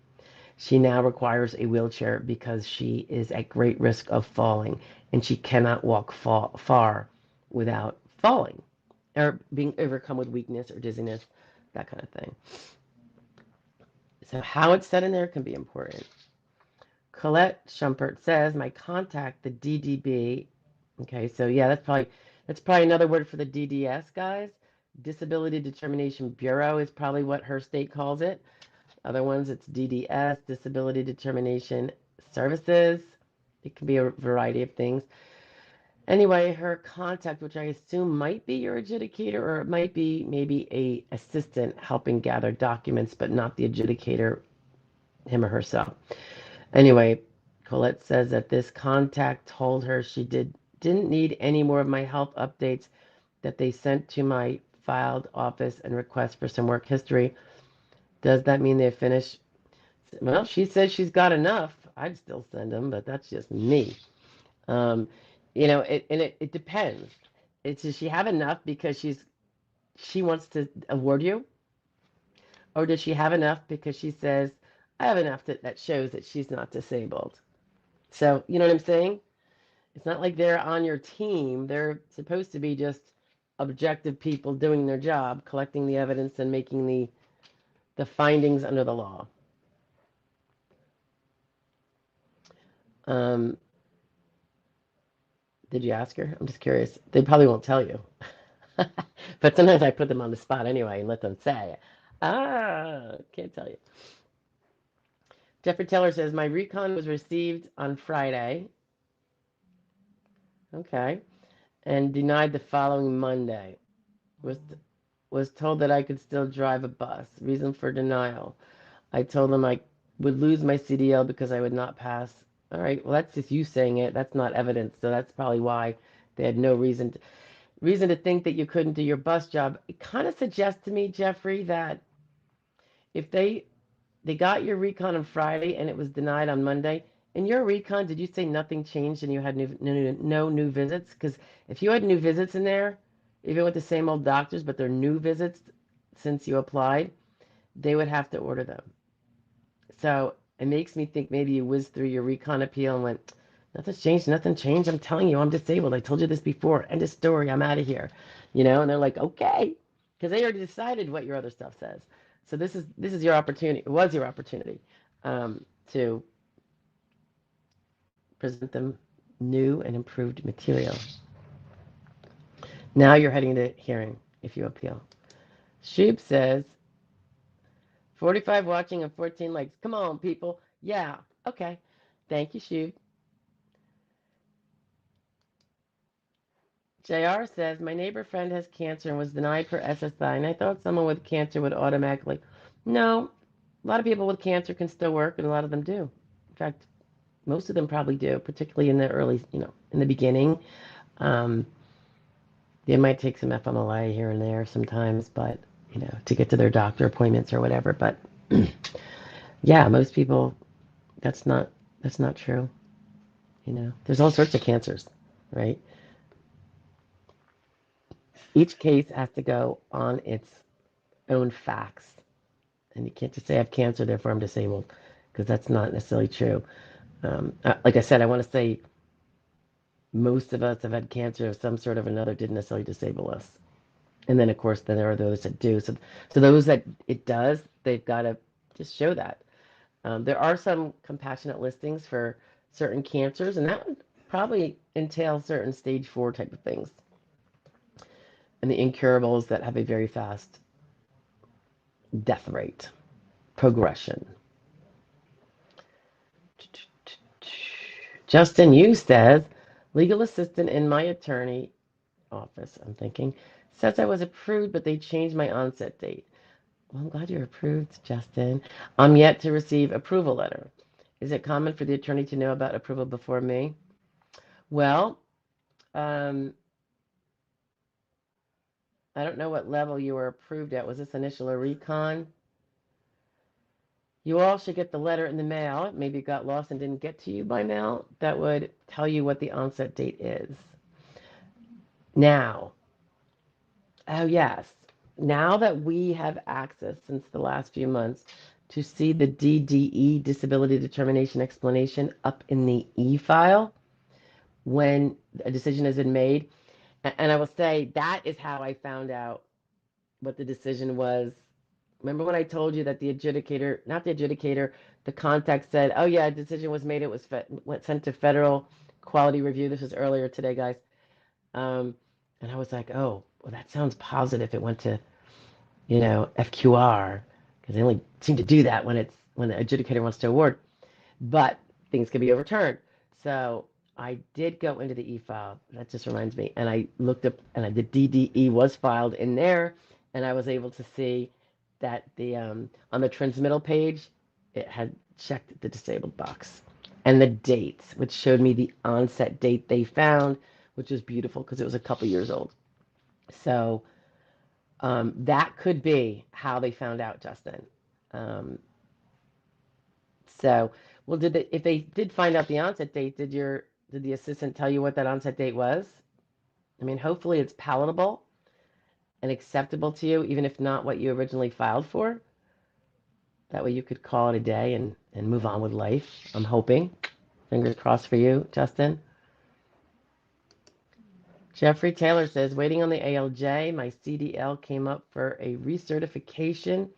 she now requires a wheelchair because she is at great risk of falling, and she cannot walk far without falling or being overcome with weakness or dizziness, that kind of thing. So how it's said in there can be important. Colette Schumpert says, my contact, the DDB. Okay, so yeah, that's probably another word for the DDS, guys. Disability Determination Bureau is probably what her state calls it. Other ones, it's DDS, Disability Determination Services. It can be a variety of things. Anyway, her contact, which I assume might be your adjudicator, or it might be maybe a assistant helping gather documents, but not the adjudicator, him or herself. Anyway, Colette says that this contact told her she didn't need any more of my health updates that they sent to my filed office and request for some work history. Does that mean they're finished? Well, she says she's got enough. I'd still send them, but that's just me. Um, it depends. Does she have enough because she wants to award you, or does she have enough because she says, I have enough that shows that she's not disabled? So, you know what I'm saying? It's not like they're on your team. They're supposed to be just objective people doing their job, collecting the evidence and making the findings under the law. Um, did you ask her? I'm just curious. They probably won't tell you. But sometimes I put them on the spot anyway and let them say, can't tell you. Jeffrey Taylor says, my recon was received on Friday. Okay. And denied the following Monday. Was told that I could still drive a bus. Reason for denial. I told them I would lose my CDL because I would not pass. All right, well, that's just you saying it. That's not evidence, so that's probably why they had no reason to think that you couldn't do your bus job. It kind of suggests to me, Jeffrey, that if they got your recon on Friday and it was denied on Monday, in your recon, did you say nothing changed and you had no new visits? Because if you had new visits in there, even with the same old doctors, but they're new visits since you applied, they would have to order them. So it makes me think maybe you whizzed through your recon appeal and went, nothing's changed, nothing changed. I'm telling you, I'm disabled. I told you this before. End of story. I'm out of here. And they're like, okay, because they already decided what your other stuff says. So this is your opportunity. It was your opportunity to present them new and improved material. Now you're heading to hearing if you appeal. Shub says, 45 watching and 14 likes. Come on, people. Yeah. Okay. Thank you, Shub. JR says, my neighbor friend has cancer and was denied for SSI, and I thought someone with cancer would automatically. No, a lot of people with cancer can still work, and a lot of them do. In fact, most of them probably do, particularly in the early, in the beginning. They might take some FMLA here and there sometimes, but, to get to their doctor appointments or whatever. But, yeah, most people, that's not true. There's all sorts of cancers, right? Each case has to go on its own facts. And you can't just say I have cancer, therefore I'm disabled, because that's not necessarily true. Like I said, I want to say most of us have had cancer of some sort of another, didn't necessarily disable us. And then, of course, then there are those that do. So those that it does, they've got to just show that. There are some compassionate listings for certain cancers, and that would probably entail certain stage 4 type of things. And the incurables that have a very fast death rate, progression. Justin Yu says, legal assistant in my attorney office, I'm thinking, says I was approved, but they changed my onset date. Well, I'm glad you're approved, Justin. I'm yet to receive approval letter. Is it common for the attorney to know about approval before me? Well, I don't know what level you were approved at. Was this initial or recon? You all should get the letter in the mail. Maybe it got lost and didn't get to you by mail. That would tell you what the onset date is. Now, oh yes, now that we have access since the last few months to see the DDE, disability determination explanation, up in the e-file when a decision has been made. And I will say that is how I found out what the decision was. Remember when I told you that the adjudicator, not the adjudicator, the contact said, oh yeah, a decision was made. It was sent to federal quality review. This was earlier today, guys. And I was like, oh, well, that sounds positive. It went to, FQR, because they only seem to do that when the adjudicator wants to award. But things can be overturned. So I did go into the e-file. That just reminds me. And I looked up, and the DDE was filed in there, and I was able to see that on the transmittal page, it had checked the disabled box. And the dates, which showed me the onset date they found, which was beautiful because it was a couple years old. So that could be how they found out, Justin. So, well, if they did find out the onset date, did your Did the assistant tell you what that onset date was? I mean, hopefully it's palatable and acceptable to you, even if not what you originally filed for. That way you could call it a day and move on with life. I'm hoping. Fingers crossed for you, Justin. Jeffrey Taylor says, waiting on the ALJ. My CDL came up for a recertification.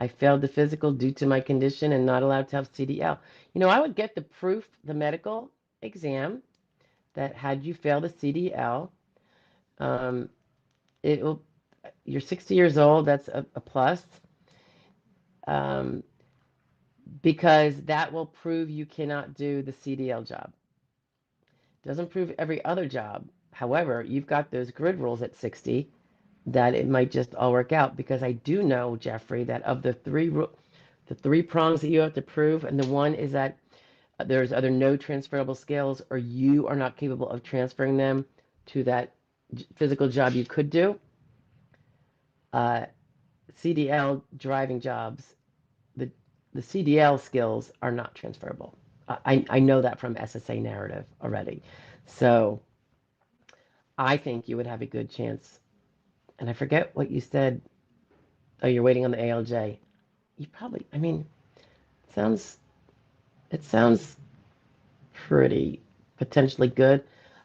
I failed the physical due to my condition and not allowed to have CDL. You know, I would get the proof, the medical exam that had you fail the CDL. It will. You're 60 years old. That's a plus. Because that will prove you cannot do the CDL job. Doesn't prove every other job. However, you've got those grid rules at 60 that it might just all work out, because I do know, Jeffrey, that of the three prongs that you have to prove, and the one is that there's either no transferable skills or you are not capable of transferring them to that physical job you could do. CDL driving jobs, the CDL skills are not transferable. I know that from SSA narrative already. So I think you would have a good chance. And I forget what you said. Oh, you're waiting on the ALJ. You probably, I mean, it sounds pretty potentially good.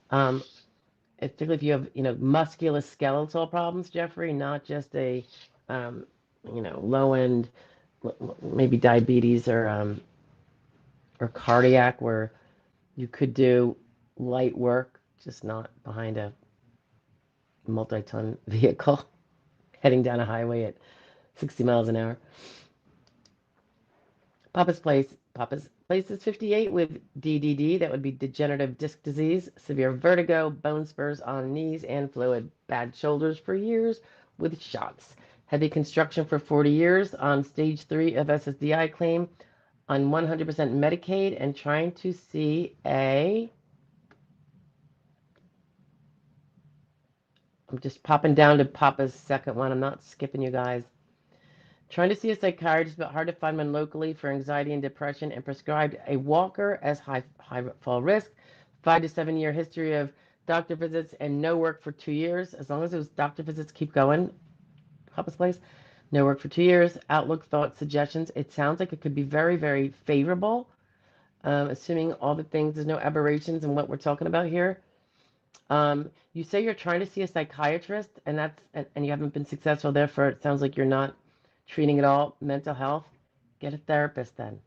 Particularly if you have, musculoskeletal problems, Jeffrey, not just a, low end, maybe diabetes or cardiac, where you could do light work, just not behind a multi-ton vehicle heading down a highway at 60 miles an hour. Papa's Place is 58 with DDD. That would be degenerative disc disease, severe vertigo, bone spurs on knees and fluid, bad shoulders for years with shots, heavy construction for 40 years, on stage 3 of SSDI claim, on 100% Medicaid, and trying to see I'm just popping down to Papa's second one. I'm not skipping you guys. Trying to see a psychiatrist, but hard to find one locally for anxiety and depression, and prescribed a walker as high fall risk, 5 to 7 year history of doctor visits, and no work for 2 years. As long as those doctor visits keep going, Papa's Place, no work for 2 years. Outlook, thoughts, suggestions. It sounds like it could be very, very favorable, assuming all the things, there's no aberrations in what we're talking about here. You say you're trying to see a psychiatrist, and you haven't been successful. Therefore, it sounds like you're not treating it all mental health. Get a therapist then.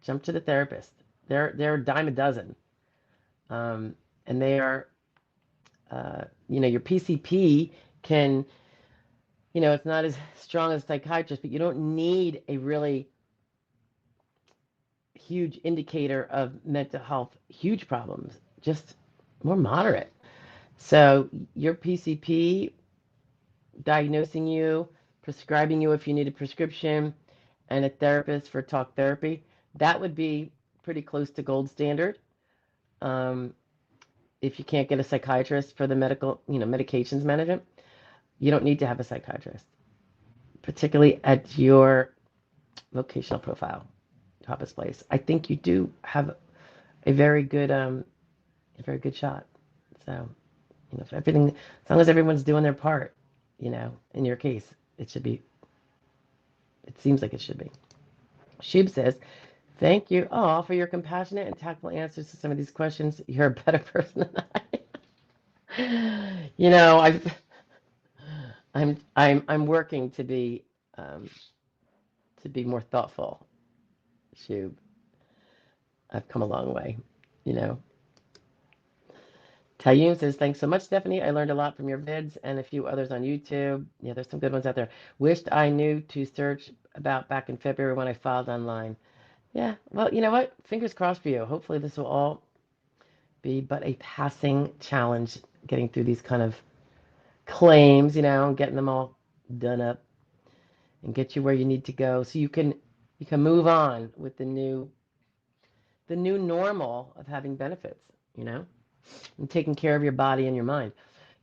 Jump to the therapist. They're a dime a dozen. And they are, your PCP can, it's not as strong as a psychiatrist, but you don't need a really huge indicator of mental health, huge problems, just more moderate. So your PCP diagnosing you, prescribing you if you need a prescription, and a therapist for talk therapy, that would be pretty close to gold standard. If you can't get a psychiatrist for the medical, medications management, you don't need to have a psychiatrist, particularly at your vocational profile, Papa's Place. I think you do have a very good shot. So, if everything, as long as everyone's doing their part, in your case, it seems like it should be. Shub says, thank you all for your compassionate and tactful answers to some of these questions. You're a better person than I. I'm working to be more thoughtful, Shub. I've come a long way, Tayyum says, thanks so much, Stephanie. I learned a lot from your vids and a few others on YouTube. Yeah, there's some good ones out there. Wished I knew to search about back in February when I filed online. Yeah, well, you know what? Fingers crossed for you. Hopefully this will all be but a passing challenge, getting through these kind of claims, getting them all done up and get you where you need to go so you can move on with the new normal of having benefits, and taking care of your body and your mind.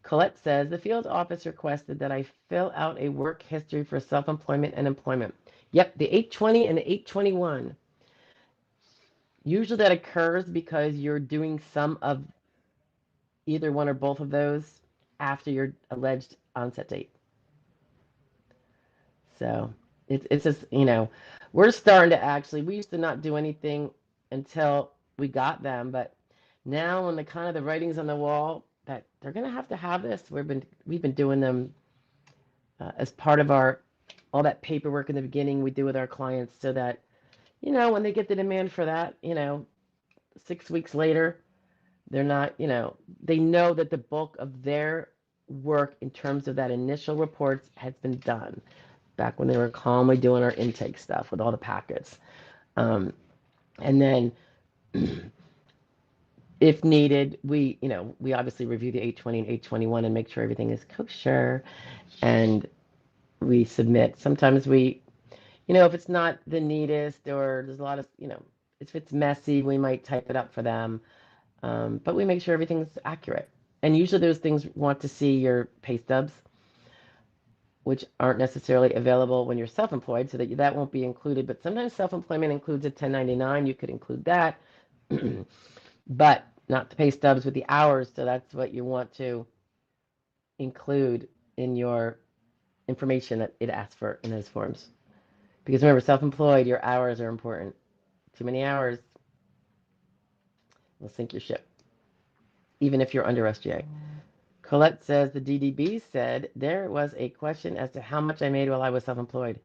Colette says, the field office requested that I fill out a work history for self-employment and employment. Yep, the 820 and the 821. Usually that occurs because you're doing some of either one or both of those after your alleged onset date. So it's just, we're starting to actually, we used to not do anything until we got them, but now when the kind of the writing's on the wall that they're going to have this, we've been doing them as part of all that paperwork in the beginning we do with our clients so that, when they get the demand for that, 6 weeks later, they're not, they know that the bulk of their work in terms of that initial reports has been done back when they were calmly doing our intake stuff with all the packets. And then if needed, we obviously review the 820 and 821 and make sure everything is kosher, and we submit. Sometimes if it's not the neatest or there's a lot of, if it's messy, we might type it up for them. But we make sure everything's accurate. And usually those things want to see your pay stubs, which aren't necessarily available when you're self-employed, so that won't be included. But sometimes self-employment includes a 1099. You could include that, but not the pay stubs with the hours. So that's what you want to include in your information that it asks for in those forms. Because remember, self-employed, your hours are important. Too many hours will sink your ship, even if you're under SGA. Colette says the DDB said there was a question as to how much I made while I was self-employed.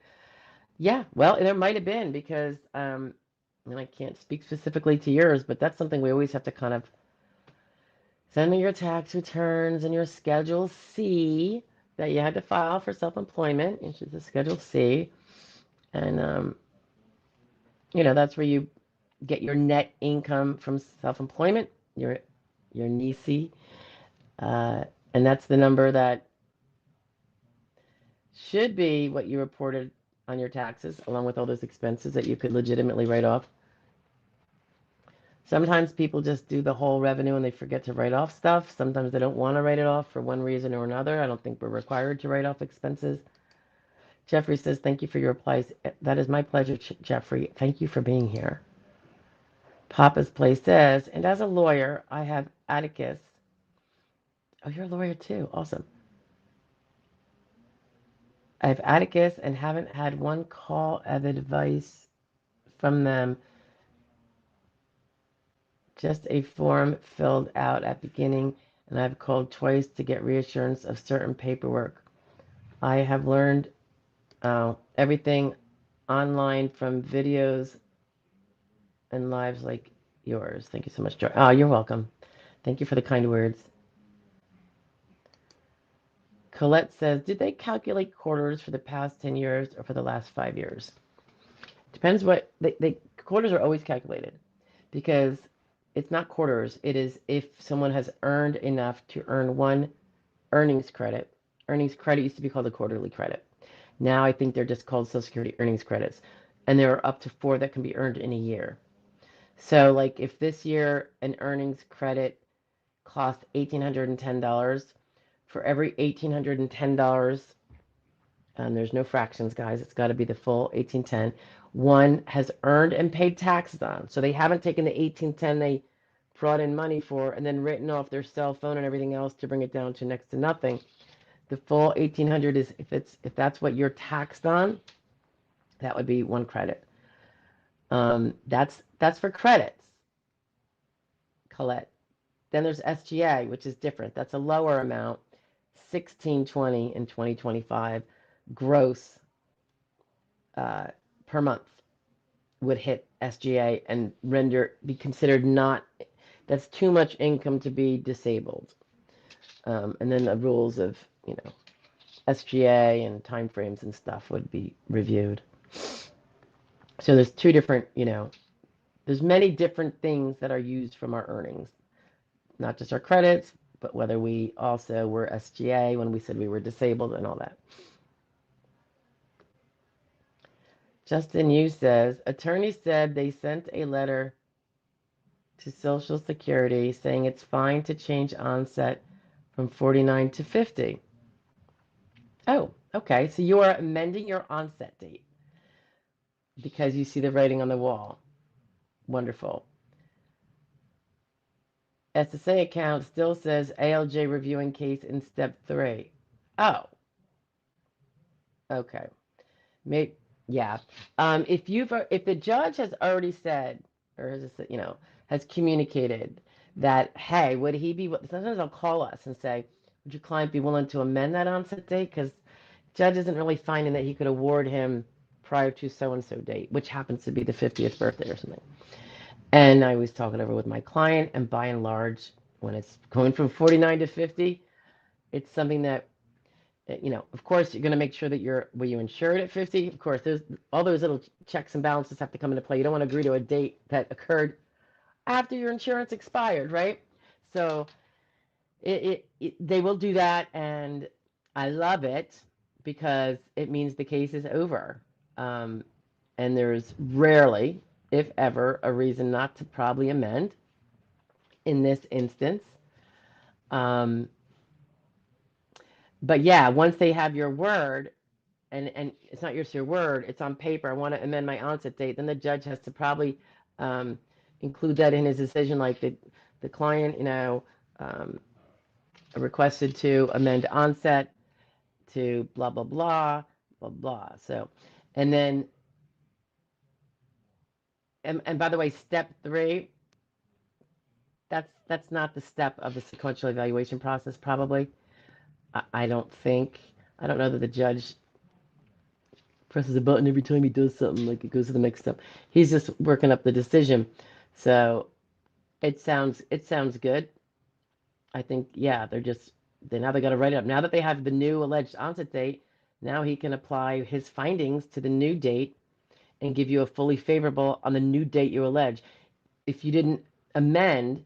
Yeah, well, there might have been because, and I can't speak specifically to yours, but that's something we always have to kind of send me your tax returns and your Schedule C that you had to file for self-employment, which is a Schedule C. And, that's where you get your net income from self-employment, your NISI. And that's the number that should be what you reported on your taxes, along with all those expenses that you could legitimately write off. Sometimes people just do the whole revenue and they forget to write off stuff. Sometimes they don't want to write it off for one reason or another. I don't think we're required to write off expenses. Jeffrey says, thank you for your replies. That is my pleasure, Jeffrey. Thank you for being here. Papa's Place says, and as a lawyer, I have Atticus. Oh, you're a lawyer too. Awesome. I have Atticus and haven't had one call of advice from them. Just a form filled out at beginning, and I've called twice to get reassurance of certain paperwork. I have learned everything online from videos and lives like yours. Thank you so much, Joy. Oh, you're welcome. Thank you for the kind words. Colette says, did they calculate quarters for the past 10 years or for the last 5 years? Depends what, quarters are always calculated because it's not quarters. It is if someone has earned enough to earn one earnings credit. Earnings credit used to be called a quarterly credit. Now I think they're just called Social Security earnings credits. And there are up to 4 that can be earned in a year. So like if this year an earnings credit cost $1,810, for every $1,810, and there's no fractions, guys, it's got to be the full 1810, one has earned and paid taxes on. So they haven't taken the 1810 they brought in money for and then written off their cell phone and everything else to bring it down to next to nothing. The full 1800 is if that's what you're taxed on, that would be one credit. That's for credits, Colette. Then there's SGA, which is different. That's a lower amount, 1620 in 2025 gross per month would hit SGA and be considered not, that's too much income to be disabled. And then the rules of, SGA and timeframes and stuff would be reviewed. So there's two different, there's many different things that are used from our earnings, not just our credits, but whether we also were SGA when we said we were disabled and all that. Justin Yu says, attorney said they sent a letter to Social Security saying it's fine to change onset from 49 to 50. Oh, okay. So you are amending your onset date because you see the writing on the wall. Wonderful. SSA account still says ALJ reviewing case in step 3. Oh, okay. Maybe, yeah. If the judge has already said, or has, has communicated that, hey, would he be, sometimes they'll call us and say, would your client be willing to amend that onset date? Because judge isn't really finding that he could award him prior to so-and-so date, which happens to be the 50th birthday or something. And I was talking over with my client, and by and large, when it's going from 49 to 50, it's something that, of course, you're going to make sure that were you insured at 50? Of course, there's all those little checks and balances have to come into play. You don't want to agree to a date that occurred after your insurance expired, right? So they will do that, and I love it because it means the case is over. And there's rarely, if ever, a reason not to probably amend in this instance. But yeah, once they have your word, and it's not just your word, it's on paper, I want to amend my onset date, then the judge has to probably include that in his decision, like the client, requested to amend onset to blah, blah, blah, blah, blah. So, and then, and by the way, step 3, that's not the step of the sequential evaluation process, probably. I don't know that the judge presses a button every time he does something, like it goes to the next step. He's just working up the decision. So it sounds good. I think, yeah, now they got to write it up. Now that they have the new alleged onset date, now he can apply his findings to the new date and give you a fully favorable on the new date you allege. If you didn't amend,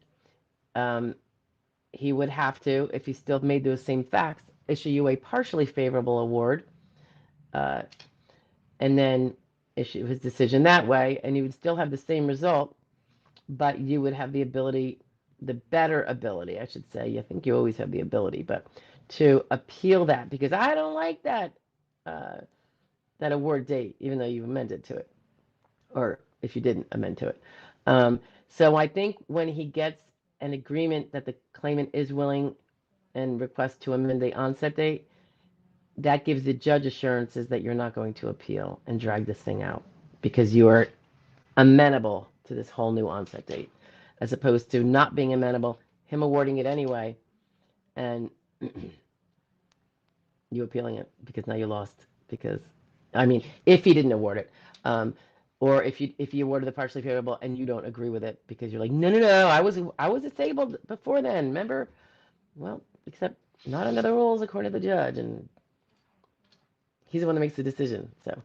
he would have to, if he still made those same facts, issue you a partially favorable award, and then issue his decision that way, and you would still have the same result, but you would have the better ability, I should say. I think you always have the ability, but to appeal that, because I don't like that award date, even though you amended to it, or if you didn't amend to it. So I think when he gets an agreement that the claimant is willing and requests to amend the onset date, that gives the judge assurances that you're not going to appeal and drag this thing out because you are amenable to this whole new onset date, as opposed to not being amenable, him awarding it anyway, and you appealing it because now you lost. Because, I mean, if he didn't award it, or if you awarded the partially favorable and you don't agree with it because you're like, no, I was disabled before then, remember? Well, except not under the rules according to the judge, and he's the one that makes the decision. So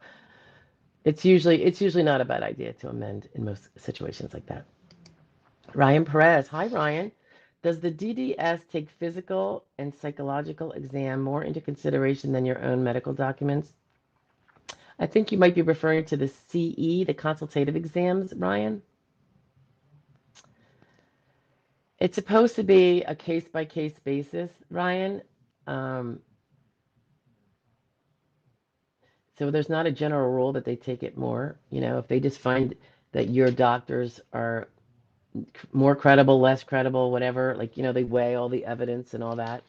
it's usually not a bad idea to amend in most situations like that. Ryan Perez. Hi, Ryan. Does the DDS take physical and psychological exam more into consideration than your own medical documents? I think you might be referring to the CE, the consultative exams, Ryan. It's supposed to be a case-by-case basis, Ryan. So there's not a general rule that they take it more. If they just find that your doctors are more credible, less credible, whatever, like, they weigh all the evidence and all that.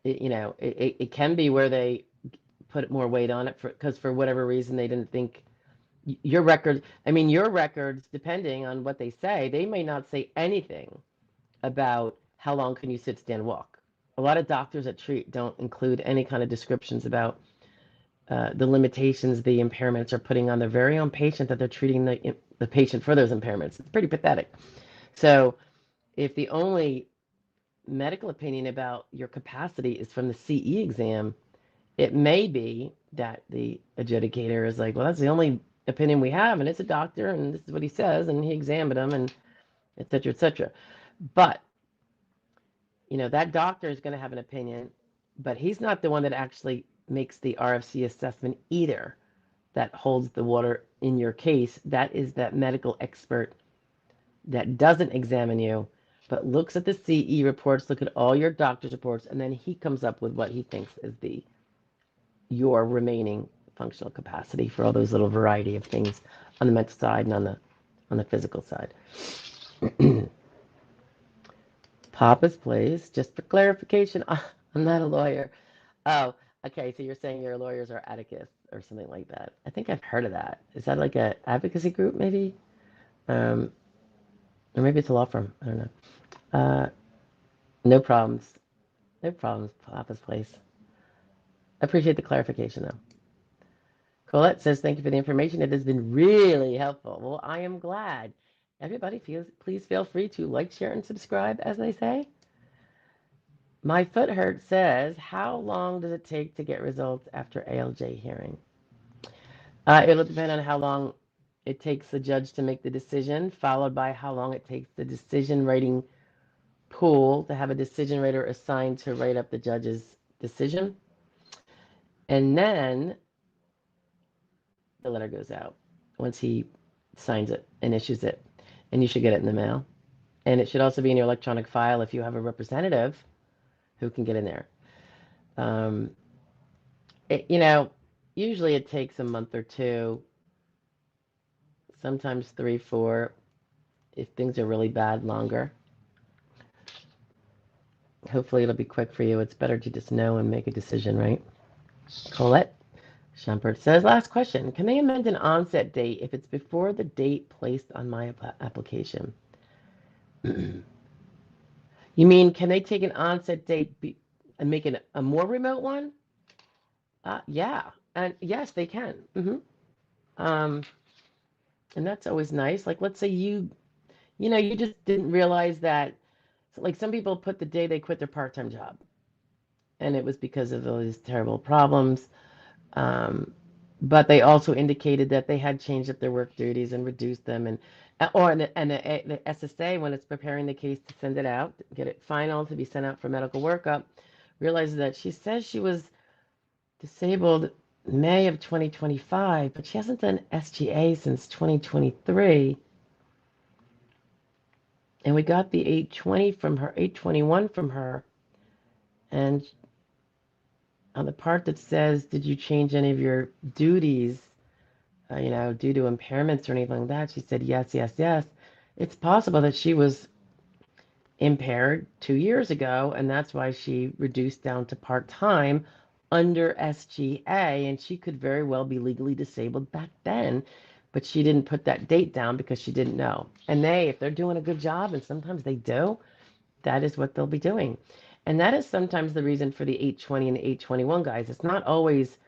It can be where they put more weight on it because for whatever reason they didn't think your records, depending on what they say, they may not say anything about how long can you sit, stand, walk. A lot of doctors that treat don't include any kind of descriptions about the limitations the impairments are putting on their very own patient that they're treating the patient for those impairments. It's pretty pathetic. So if the only medical opinion about your capacity is from the CE exam, it may be that the adjudicator is like, well, that's the only opinion we have, and it's a doctor, and this is what he says, and he examined him, and et cetera, et cetera. But, that doctor is going to have an opinion, but he's not the one that actually makes the RFC assessment either that holds the water in your case. That is that medical expert that doesn't examine you, but looks at the CE reports, look at all your doctor's reports, and then he comes up with what he thinks is your remaining functional capacity for all those little variety of things on the mental side and on the physical side. Papa's Place, just for clarification, I'm not a lawyer. Oh, okay, so you're saying your lawyers are atticasts or something like that. I think I've heard of that. Is that like a advocacy group, maybe? Um, or maybe it's a law firm. I don't know. No problems. No problems, Papa's Place. I appreciate the clarification, though. Colette says, thank you for the information. It has been really helpful. Well, I am glad. Everybody, please feel free to like, share, and subscribe, as they say. My Foot Hurt says, how long does it take to get results after ALJ hearing? It'll depend on how long it takes the judge to make the decision, followed by how long it takes the decision writing pool to have a decision writer assigned to write up the judge's decision. And then the letter goes out once he signs it and issues it. And you should get it in the mail. And it should also be in your electronic file if you have a representative who can get in there. You know, usually it takes a month or two, sometimes 3, 4, if things are really bad, longer. Hopefully it'll be quick for you. It's better to just know and make a decision, right? Colette Shumpert says, last question. Can they amend an onset date if it's before the date placed on my application? You mean, can they take an onset date and make it a more remote one? Yeah. And yes, they can. And that's always nice. Like, let's say you just didn't realize that, like some people put the day they quit their part-time job. And it was because of all these terrible problems. But they also indicated that they had changed up their work duties and reduced them. And the SSA, when it's preparing the case to send it out, get it final to be sent out for medical workup, realizes that she says she was disabled May of 2025, but she hasn't done SGA since 2023. And we got the 820 from her, 821 from her. And on the part that says, did you change any of your duties, due to impairments or anything like that? She said, yes, yes, yes. It's possible that she was impaired 2 years ago, and that's why she reduced down to part-time under SGA, and she could very well be legally disabled back then, but she didn't put that date down because she didn't know. And if they're doing a good job, and sometimes they do, that is what they'll be doing. And that is sometimes the reason for the 820 and the 821 guys. It's not always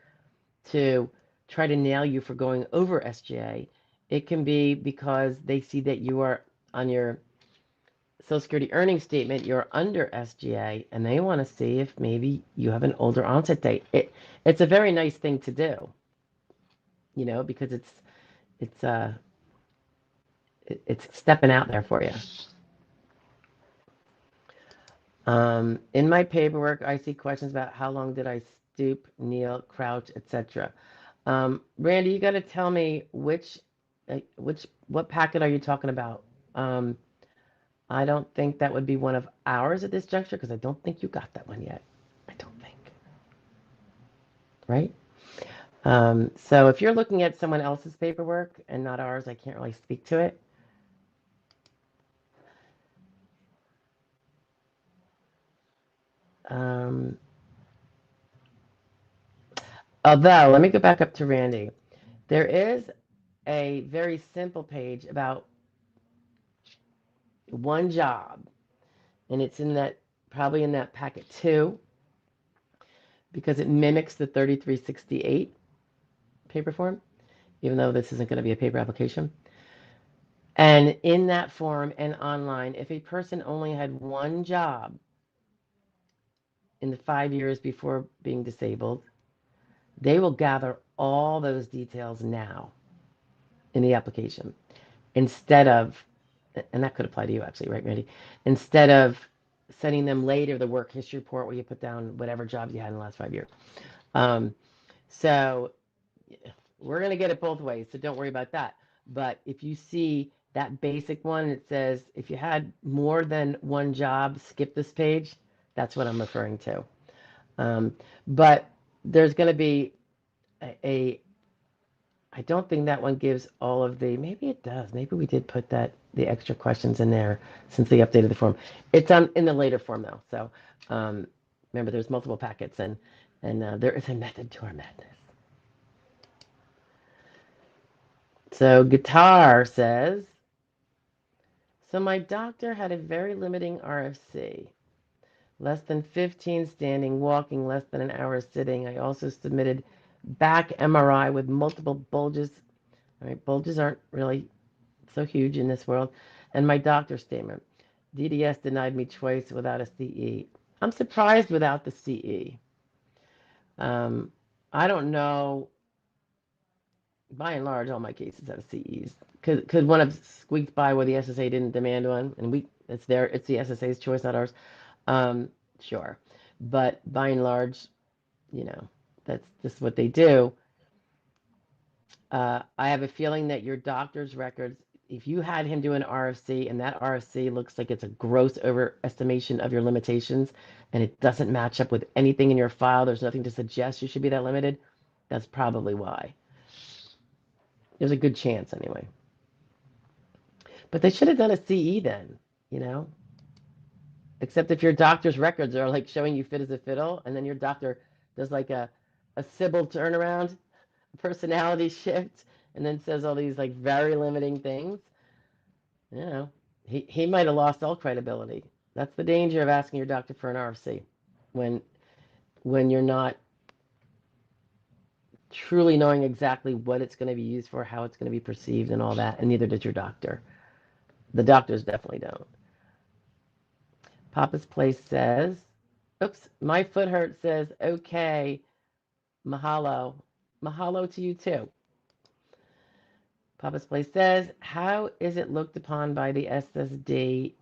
to try to nail you for going over SGA. It can be because they see that you are on your Social Security earnings statement, you're under SGA, and they want to see if maybe you have an older onset date. It's a very nice thing to do, because it's stepping out there for you. In my paperwork, I see questions about how long did I stoop, kneel, crouch, etc. Randy, you got to tell me what packet are you talking about? I don't think that would be one of ours at this juncture because I don't think you got that one yet. I don't think. Right? So if you're looking at someone else's paperwork and not ours, I can't really speak to it. Although, let me go back up to Randy. There is a very simple page about one job, and it's probably in that packet 2, because it mimics the 3368 paper form, even though this isn't going to be a paper application. And in that form and online, if a person only had one job in the 5 years before being disabled, they will gather all those details now in the application instead of, and that could apply to you actually, right, Randy? Instead of sending them later the work history report where you put down whatever jobs you had in the last 5 years. So we're going to get it both ways, so don't worry about that. But if you see that basic one, it says if you had more than one job, skip this page. That's what I'm referring to. But there's going to be I don't think that one gives all of the, maybe it does. Maybe we did put the extra questions in there since they updated the form. It's in the later form though. So remember, there's multiple packets and there is a method to our madness. So Guitar says, so my doctor had a very limiting RFC. Less than 15 standing, walking, less than an hour sitting. I also submitted back MRI with multiple bulges. All right, bulges aren't really so huge in this world. And my doctor's statement. DDS denied me twice without a CE. I'm surprised without the CE. I don't know. By and large, all my cases have CEs. Could one have squeaked by where the SSA didn't demand one? And it's the SSA's choice, not ours. Sure. But by and large, you know, that's just what they do. I have a feeling that your doctor's records, if you had him do an RFC and that RFC looks like it's a gross overestimation of your limitations and it doesn't match up with anything in your file, there's nothing to suggest you should be that limited, that's probably why. There's a good chance anyway. But they should have done a CE then, you know? Except if your doctor's records are like showing you fit as a fiddle, and then your doctor does like a Sybil turnaround, personality shift, and then says all these like very limiting things, you know, he might have lost all credibility. That's the danger of asking your doctor for an RFC when you're not truly knowing exactly what it's going to be used for, how it's going to be perceived, and all that, and neither does your doctor. The doctors definitely don't. Papa's Place says, oops, my foot hurt says, okay, mahalo. Mahalo to you too. Papa's Place says, how is it looked upon by the SSD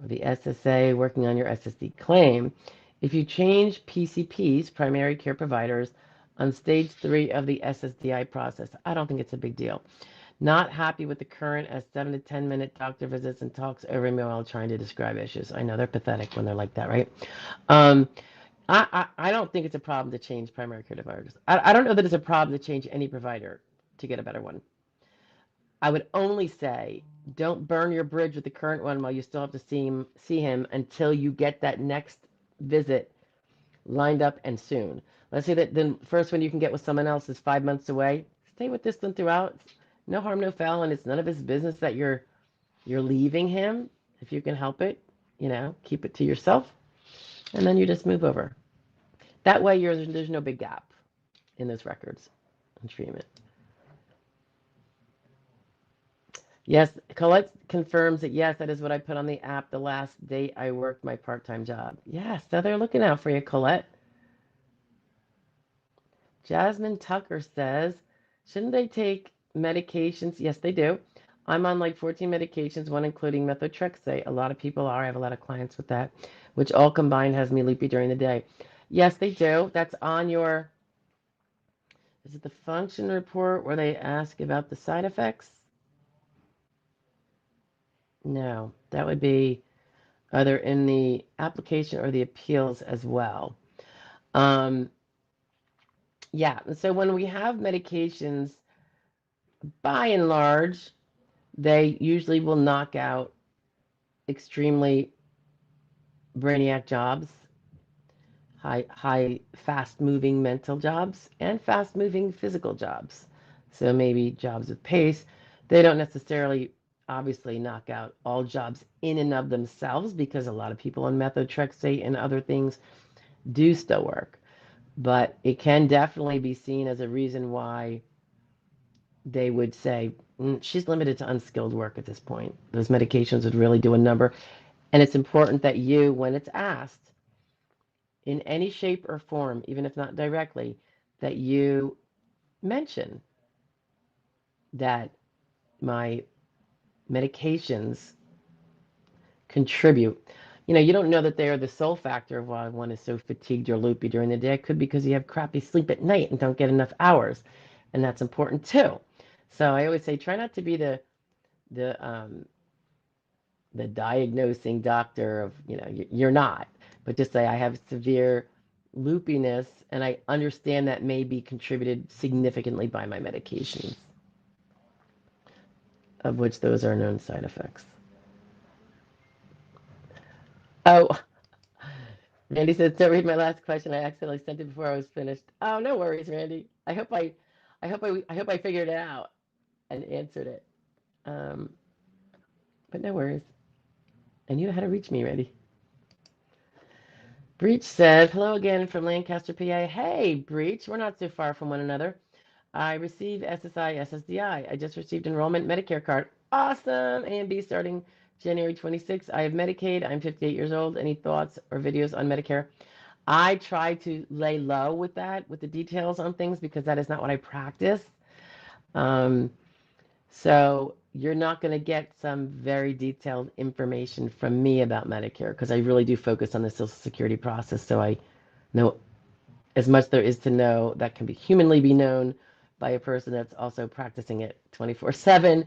or the SSA working on your SSD claim if you change PCPs, primary care providers, on stage 3 of the SSDI process? I don't think it's a big deal. Not happy with the current as 7 to 10 minute doctor visits and talks over me while trying to describe issues. I know they're pathetic when they're like that, right? I don't think it's a problem to change primary care providers. I don't know that it's a problem to change any provider to get a better one. I would only say don't burn your bridge with the current one while you still have to see him until you get that next visit lined up and soon. Let's say that the first one you can get with someone else is 5 months away. Stay with this one throughout. No harm, no foul, and it's none of his business that you're leaving him if you can help it. You know, keep it to yourself, and then you just move over. That way, there's no big gap in those records and treatment. Yes, Colette confirms that, yes, that is what I put on the app the last date I worked my part-time job. Yes, so they're looking out for you, Colette. Jasmine Tucker says, shouldn't they take medications? Yes, they do. I'm on like 14 medications, one including methotrexate. A lot of people are. I have a lot of clients with that, which all combined has me loopy during the day. Yes, they do. That's on your, is it the function report where they ask about the side effects? No, that would be either in the application or the appeals as well. Yeah, so when we have medications, by and large, they usually will knock out extremely brainiac jobs, high fast-moving mental jobs, and fast-moving physical jobs. So maybe jobs with pace. They don't necessarily, obviously, knock out all jobs in and of themselves because a lot of people on methotrexate and other things do still work. But it can definitely be seen as a reason why they would say, she's limited to unskilled work at this point. Those medications would really do a number. And it's important that you, when it's asked, in any shape or form, even if not directly, that you mention that my medications contribute. You know, you don't know that they are the sole factor of why one is so fatigued or loopy during the day. It could be because you have crappy sleep at night and don't get enough hours. And that's important too. So I always say, try not to be the diagnosing doctor of, you know, you're not, but just say I have severe loopiness, and I understand that may be contributed significantly by my medications, of which those are known side effects. Oh, Randy says, don't read my last question. I accidentally sent it before I was finished. Oh, no worries, Randy. I hope I figured it out and answered it. Um, but no worries. And you know how to reach me, Randy. Breach says, hello again from Lancaster, PA. Hey, Breach, we're not so far from one another. I received SSI, SSDI. I just received enrollment Medicare card. Awesome. A and B starting January 26th. I have Medicaid. I'm 58 years old. Any thoughts or videos on Medicare? I try to lay low with that, with the details on things, because that is not what I practice. So you're not going to get some very detailed information from me about Medicare, because I really do focus on the Social Security process. So I know as much there is to know that can be humanly be known by a person that's also practicing it 24/7,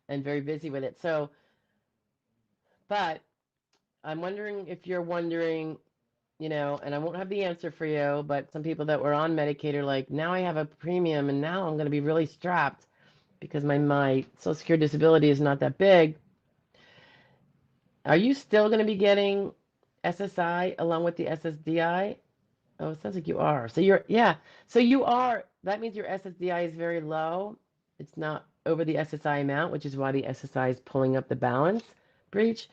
and very busy with it. So, but I'm wondering if you're wondering, and I won't have the answer for you, but some people that were on Medicaid are like, now I have a premium and now I'm going to be really strapped because my Social Security disability is not that big. Are you still going to be getting SSI along with the SSDI? Oh, it sounds like you are. So yeah. So you are. That means your SSDI is very low. It's not over the SSI amount, which is why the SSI is pulling up the balance breach.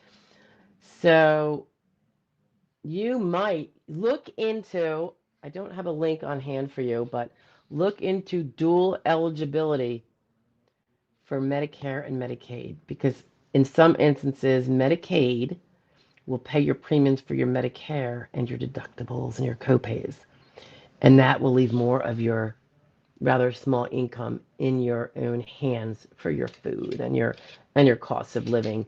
So you might look into, I don't have a link on hand for you, but look into dual eligibility for Medicare and Medicaid, because in some instances, Medicaid will pay your premiums for your Medicare and your deductibles and your copays. And that will leave more of your rather small income in your own hands for your food and your costs of living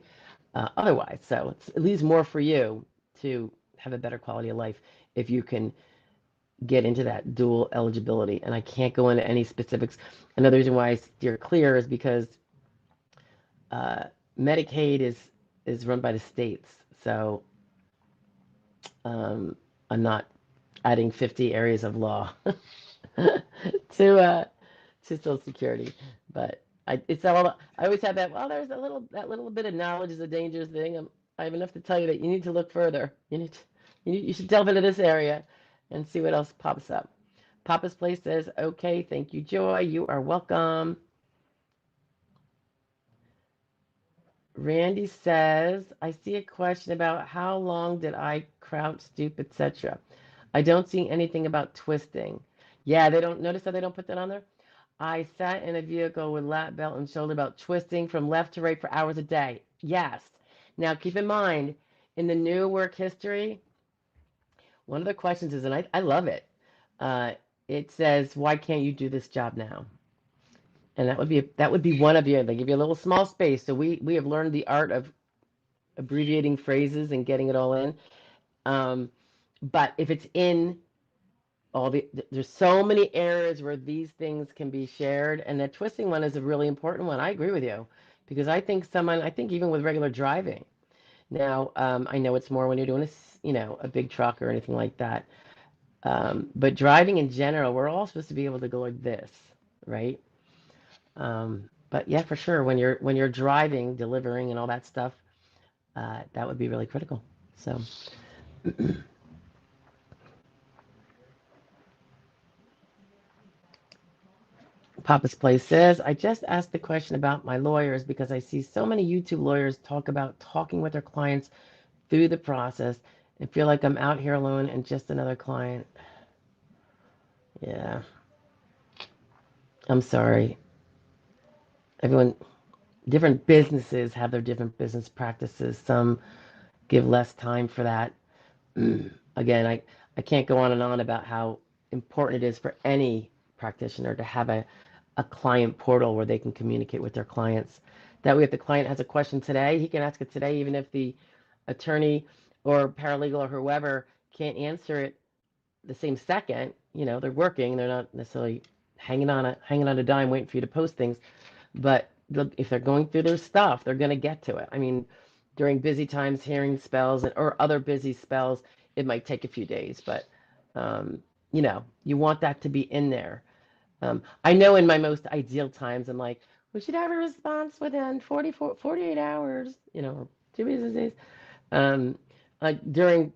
otherwise. So it leaves more for you to have a better quality of life if you can get into that dual eligibility. And I can't go into any specifics. Another reason why I steer clear is because uh, Medicaid is run by the states. So I'm not adding 50 areas of law to Social Security, but it's all. I always have that. Well, there's that little bit of knowledge is a dangerous thing. I have enough to tell you that you need to look further. You should delve into this area and see what else pops up. Papa's Place says, okay, thank you, Joy. You are welcome. Randy says, I see a question about how long did I crouch, stoop, etc. I don't see anything about twisting. Yeah, they don't notice that they don't put that on there. I sat in a vehicle with lap belt and shoulder belt twisting from left to right for hours a day. Yes. Now keep in mind, in the new work history, one of the questions is, and I love it. It says, why can't you do this job now? And that would be one of you. They give you a little small space. So we have learned the art of abbreviating phrases and getting it all in. But if it's in there's so many areas where these things can be shared, and the twisting one is a really important one. I agree with you, because I think even with regular driving. Now, I know it's more when you're doing a big truck or anything like that. But driving in general, we're all supposed to be able to go like this, right? But yeah, for sure, when you're driving, delivering, and all that stuff, that would be really critical. So. Papa's Place says, I just asked the question about my lawyers because I see so many YouTube lawyers talk about talking with their clients through the process and feel like I'm out here alone and just another client. Yeah, I'm sorry. Everyone, different businesses have their different business practices. Some give less time for that. Again, I can't go on and on about how important it is for any practitioner to have a client portal where they can communicate with their clients. That way, if the client has a question today, he can ask it today, even if the attorney or paralegal or whoever can't answer it the same second. They're working, they're not necessarily hanging on a dime waiting for you to post things. But if they're going through their stuff, they're going to get to it. I mean, during busy times, hearing spells or other busy spells, it might take a few days, but You know, you want that to be in there. I know in my most ideal times, I'm like, we should have a response within 48 hours, you know, 2 business days. Um, like during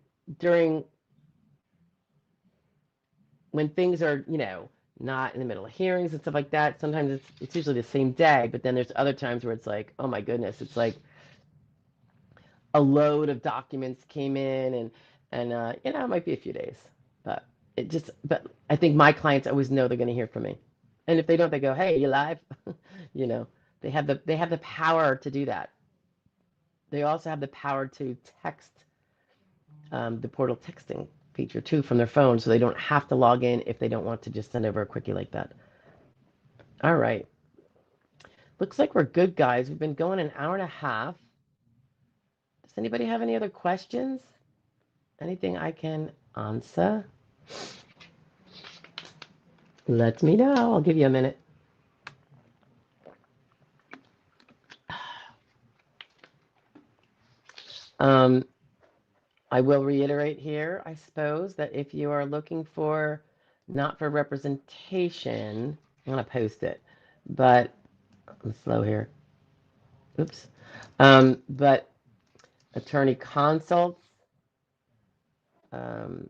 when things are, you know, not in the middle of hearings and stuff like that, sometimes it's usually the same day, but then there's other times where it's like, oh my goodness, it's like a load of documents came in and you know, it might be a few days, but but I think my clients always know they're going to hear from me. And if they don't, they go, "Hey, you live?" You know, they have the power to do that. They also have the power to text the portal texting feature too from their phone, so they don't have to log in if they don't want to just send over a quickie like that. All right. Looks like we're good, guys. We've been going an hour and a half. Does anybody have any other questions? Anything I can answer? Let me know. I'll give you a minute. Um, I will reiterate here, I suppose, that if you are looking for, not for representation, I'm going to post it, but I'm slow here. Oops. But attorney consults, um,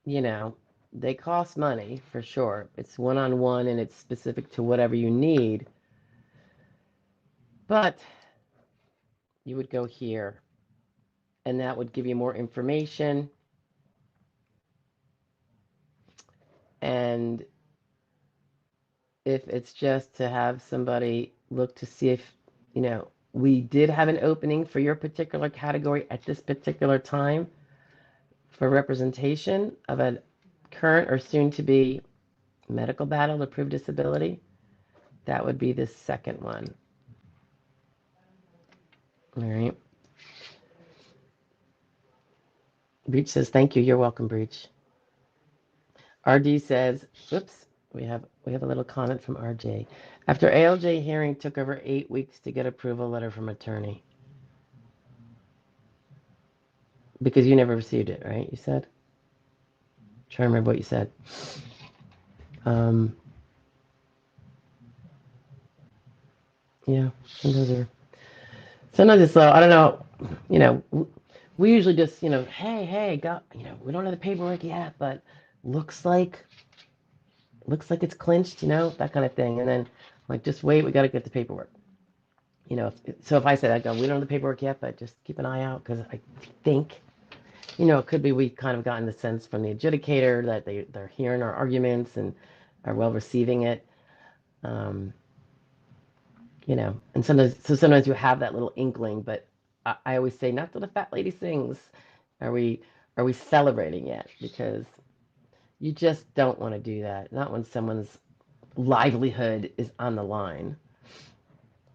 you know, they cost money for sure. It's one-on-one and it's specific to whatever you need. But you would go here and that would give you more information. And if it's just to have somebody look to see if, you know, we did have an opening for your particular category at this particular time for representation of a current or soon to be medical battle to prove disability, that would be the second one. All right. Breach says, thank you. You're welcome, Breach. RD says, whoops, we have a little comment from RJ. After ALJ hearing took over 8 weeks to get approval letter from attorney. Because you never received it, right? You said? I'm trying to remember what you said. Yeah, sometimes it's slow. I don't know. You know, we usually just, you know, hey, got, you know, we don't have the paperwork yet, but looks like it's clinched, you know, that kind of thing. And then like, just wait, we got to get the paperwork. You know, so if I said, I go, we don't have the paperwork yet, but just keep an eye out because I think, you know, it could be we've kind of gotten the sense from the adjudicator that they're hearing our arguments and are well receiving it. You know, and sometimes you have that little inkling, but I always say, not till the fat lady sings. Are we celebrating yet? Because you just don't want to do that. Not when someone's livelihood is on the line.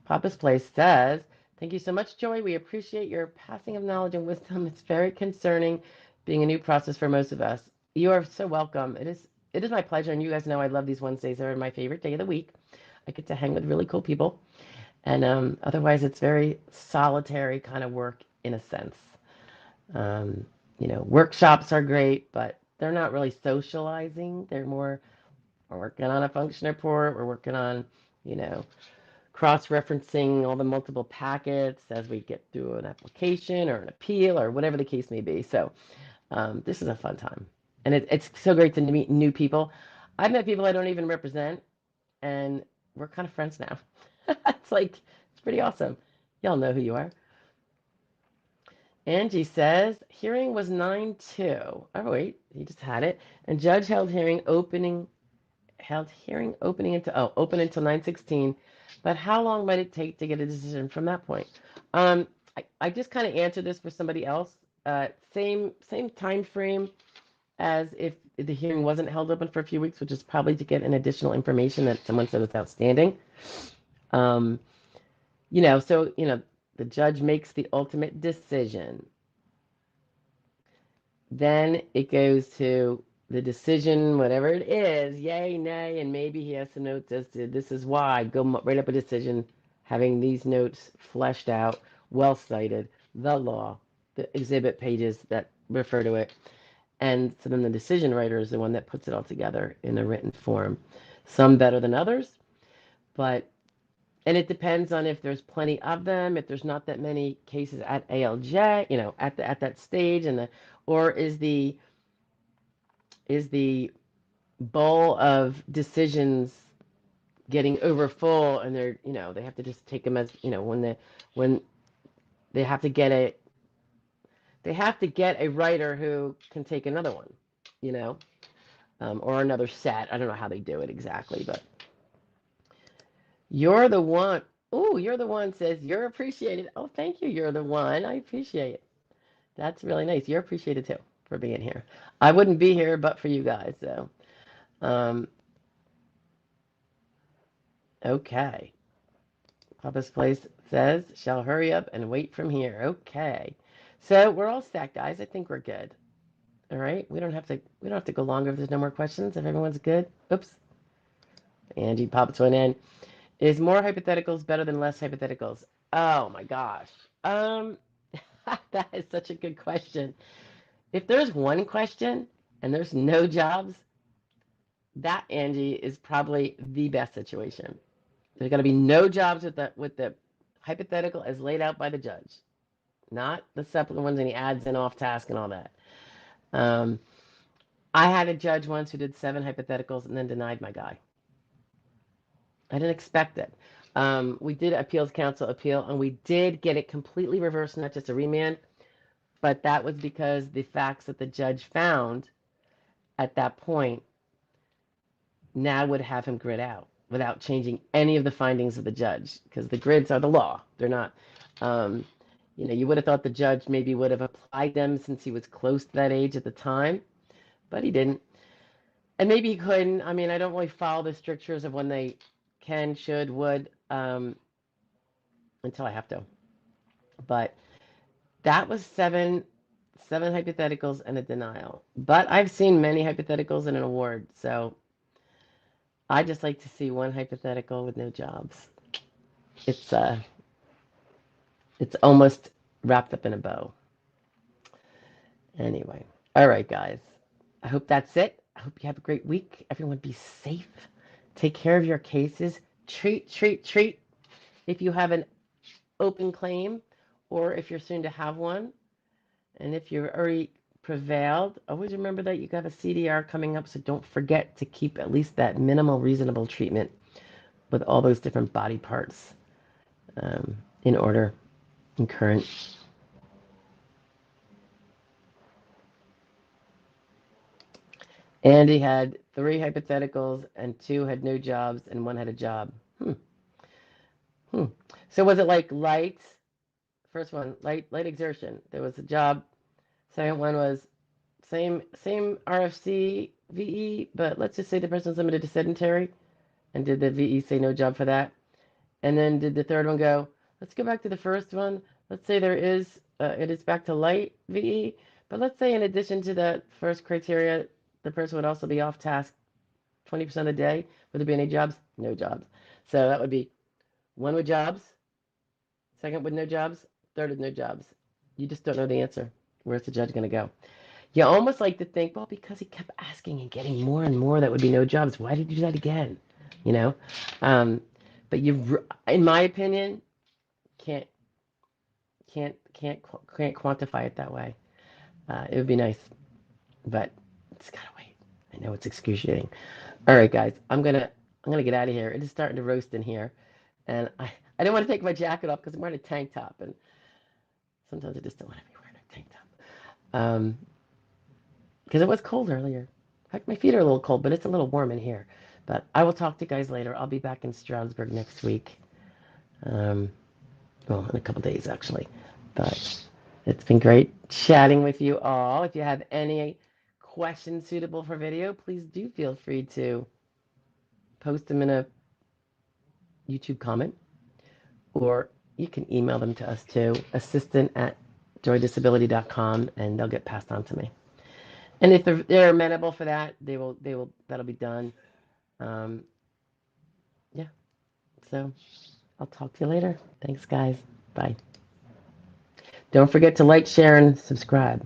Papa's Place says, thank you so much, Joy. We appreciate your passing of knowledge and wisdom. It's very concerning being a new process for most of us. You are so welcome. It is my pleasure, and you guys know I love these Wednesdays. They're my favorite day of the week. I get to hang with really cool people. And otherwise, it's very solitary kind of work in a sense. You know, workshops are great, but they're not really socializing. They're more, we're working on a function report. We're working on, you know, cross-referencing all the multiple packets as we get through an application or an appeal or whatever the case may be. So this is a fun time. And it's so great to meet new people. I've met people I don't even represent, and we're kind of friends now. It's like, it's pretty awesome. Y'all know who you are. Angie says, hearing was 9/2. Oh, wait, he just had it. And judge held hearing opening open until 9/16. But how long might it take to get a decision from that point? I just kind of answered this for somebody else. Same time frame as if the hearing wasn't held open for a few weeks, which is probably to get an additional information that someone said was outstanding. You know, so, you know, the judge makes the ultimate decision. Then it goes to the decision, whatever it is, yay, nay, and maybe he has some notes as to this is why. Go write up a decision, having these notes fleshed out, well cited, the law, the exhibit pages that refer to it. And so then the decision writer is the one that puts it all together in a written form. Some better than others, but and it depends on if there's plenty of them, if there's not that many cases at ALJ, at that stage, or is the bowl of decisions getting over full, and they have to just take them as when they have to get a writer who can take another one, you know, or another set. I don't know how they do it exactly, but you're the one. Oh, you're the one says you're appreciated. Oh, thank you. You're the one. I appreciate it. That's really nice. You're appreciated too for being here. I wouldn't be here but for you guys. So, um, okay. Papa's Place says, shall hurry up and wait from here. Okay. So we're all set, guys. I think we're good. All right. We don't have to go longer if there's no more questions. If everyone's good. Oops. Angie pops one in. Is more hypotheticals better than less hypotheticals? Oh my gosh. Um, that is such a good question. If there's one question and there's no jobs, that Angie is probably the best situation. There's got to be no jobs with the hypothetical as laid out by the judge, not the supplement ones and he adds in off task and all that. Um, I had a judge once who did 7 hypotheticals and then denied my guy. I didn't expect it. We did appeals counsel appeal, and we did get it completely reversed, not just a remand, but that was because the facts that the judge found at that point now would have him grid out without changing any of the findings of the judge, because the grids are the law. They're not. Um, you would have thought the judge maybe would have applied them since he was close to that age at the time, but he didn't. And maybe he couldn't. I mean, I don't really follow the strictures of when they can, should, would, until I have to. But that was seven hypotheticals and a denial. But I've seen many hypotheticals and an award, so I just like to see one hypothetical with no jobs. It's almost wrapped up in a bow. Anyway, all right, guys. I hope that's it. I hope you have a great week. Everyone be safe. Take care of your cases. Treat. If you have an open claim or if you're soon to have one, and if you've already prevailed, always remember that you have a CDR coming up, so don't forget to keep at least that minimal reasonable treatment with all those different body parts in order and current. Andy had 3 hypotheticals and 2 had no jobs and 1 had a job. So was it like light? First one, light exertion. There was a job. Second one was same RFC VE, but let's just say the person was limited to sedentary, and did the VE say no job for that? And then did the third one go, let's go back to the first one. Let's say it is back to light VE, but let's say in addition to the first criteria, the person would also be off task 20% of the day. Would there be any jobs? No jobs. So that would be 1 with jobs, second with no jobs, third with no jobs. You just don't know the answer. Where's the judge going to go? You almost like to think, well, because he kept asking and getting more and more, that would be no jobs. Why did you do that again? You know, but in my opinion, can't quantify it that way. It would be nice, but it's gotta wait. I know it's excruciating. All right, guys, I'm gonna get out of here. It is starting to roast in here, and I don't want to take my jacket off because I'm wearing a tank top, and sometimes I just don't want to be wearing a tank top. Because it was cold earlier. In fact, my feet are a little cold, but it's a little warm in here. But I will talk to you guys later. I'll be back in Stroudsburg next week. Well, in a couple days, actually. But it's been great chatting with you all. If you have any questions suitable for video, please do feel free to post them in a YouTube comment. Or you can email them to us too, assistant@joydisability.com, and they'll get passed on to me. And if they're amenable for that, that'll be done. Yeah. So I'll talk to you later. Thanks, guys. Bye. Don't forget to like, share, and subscribe.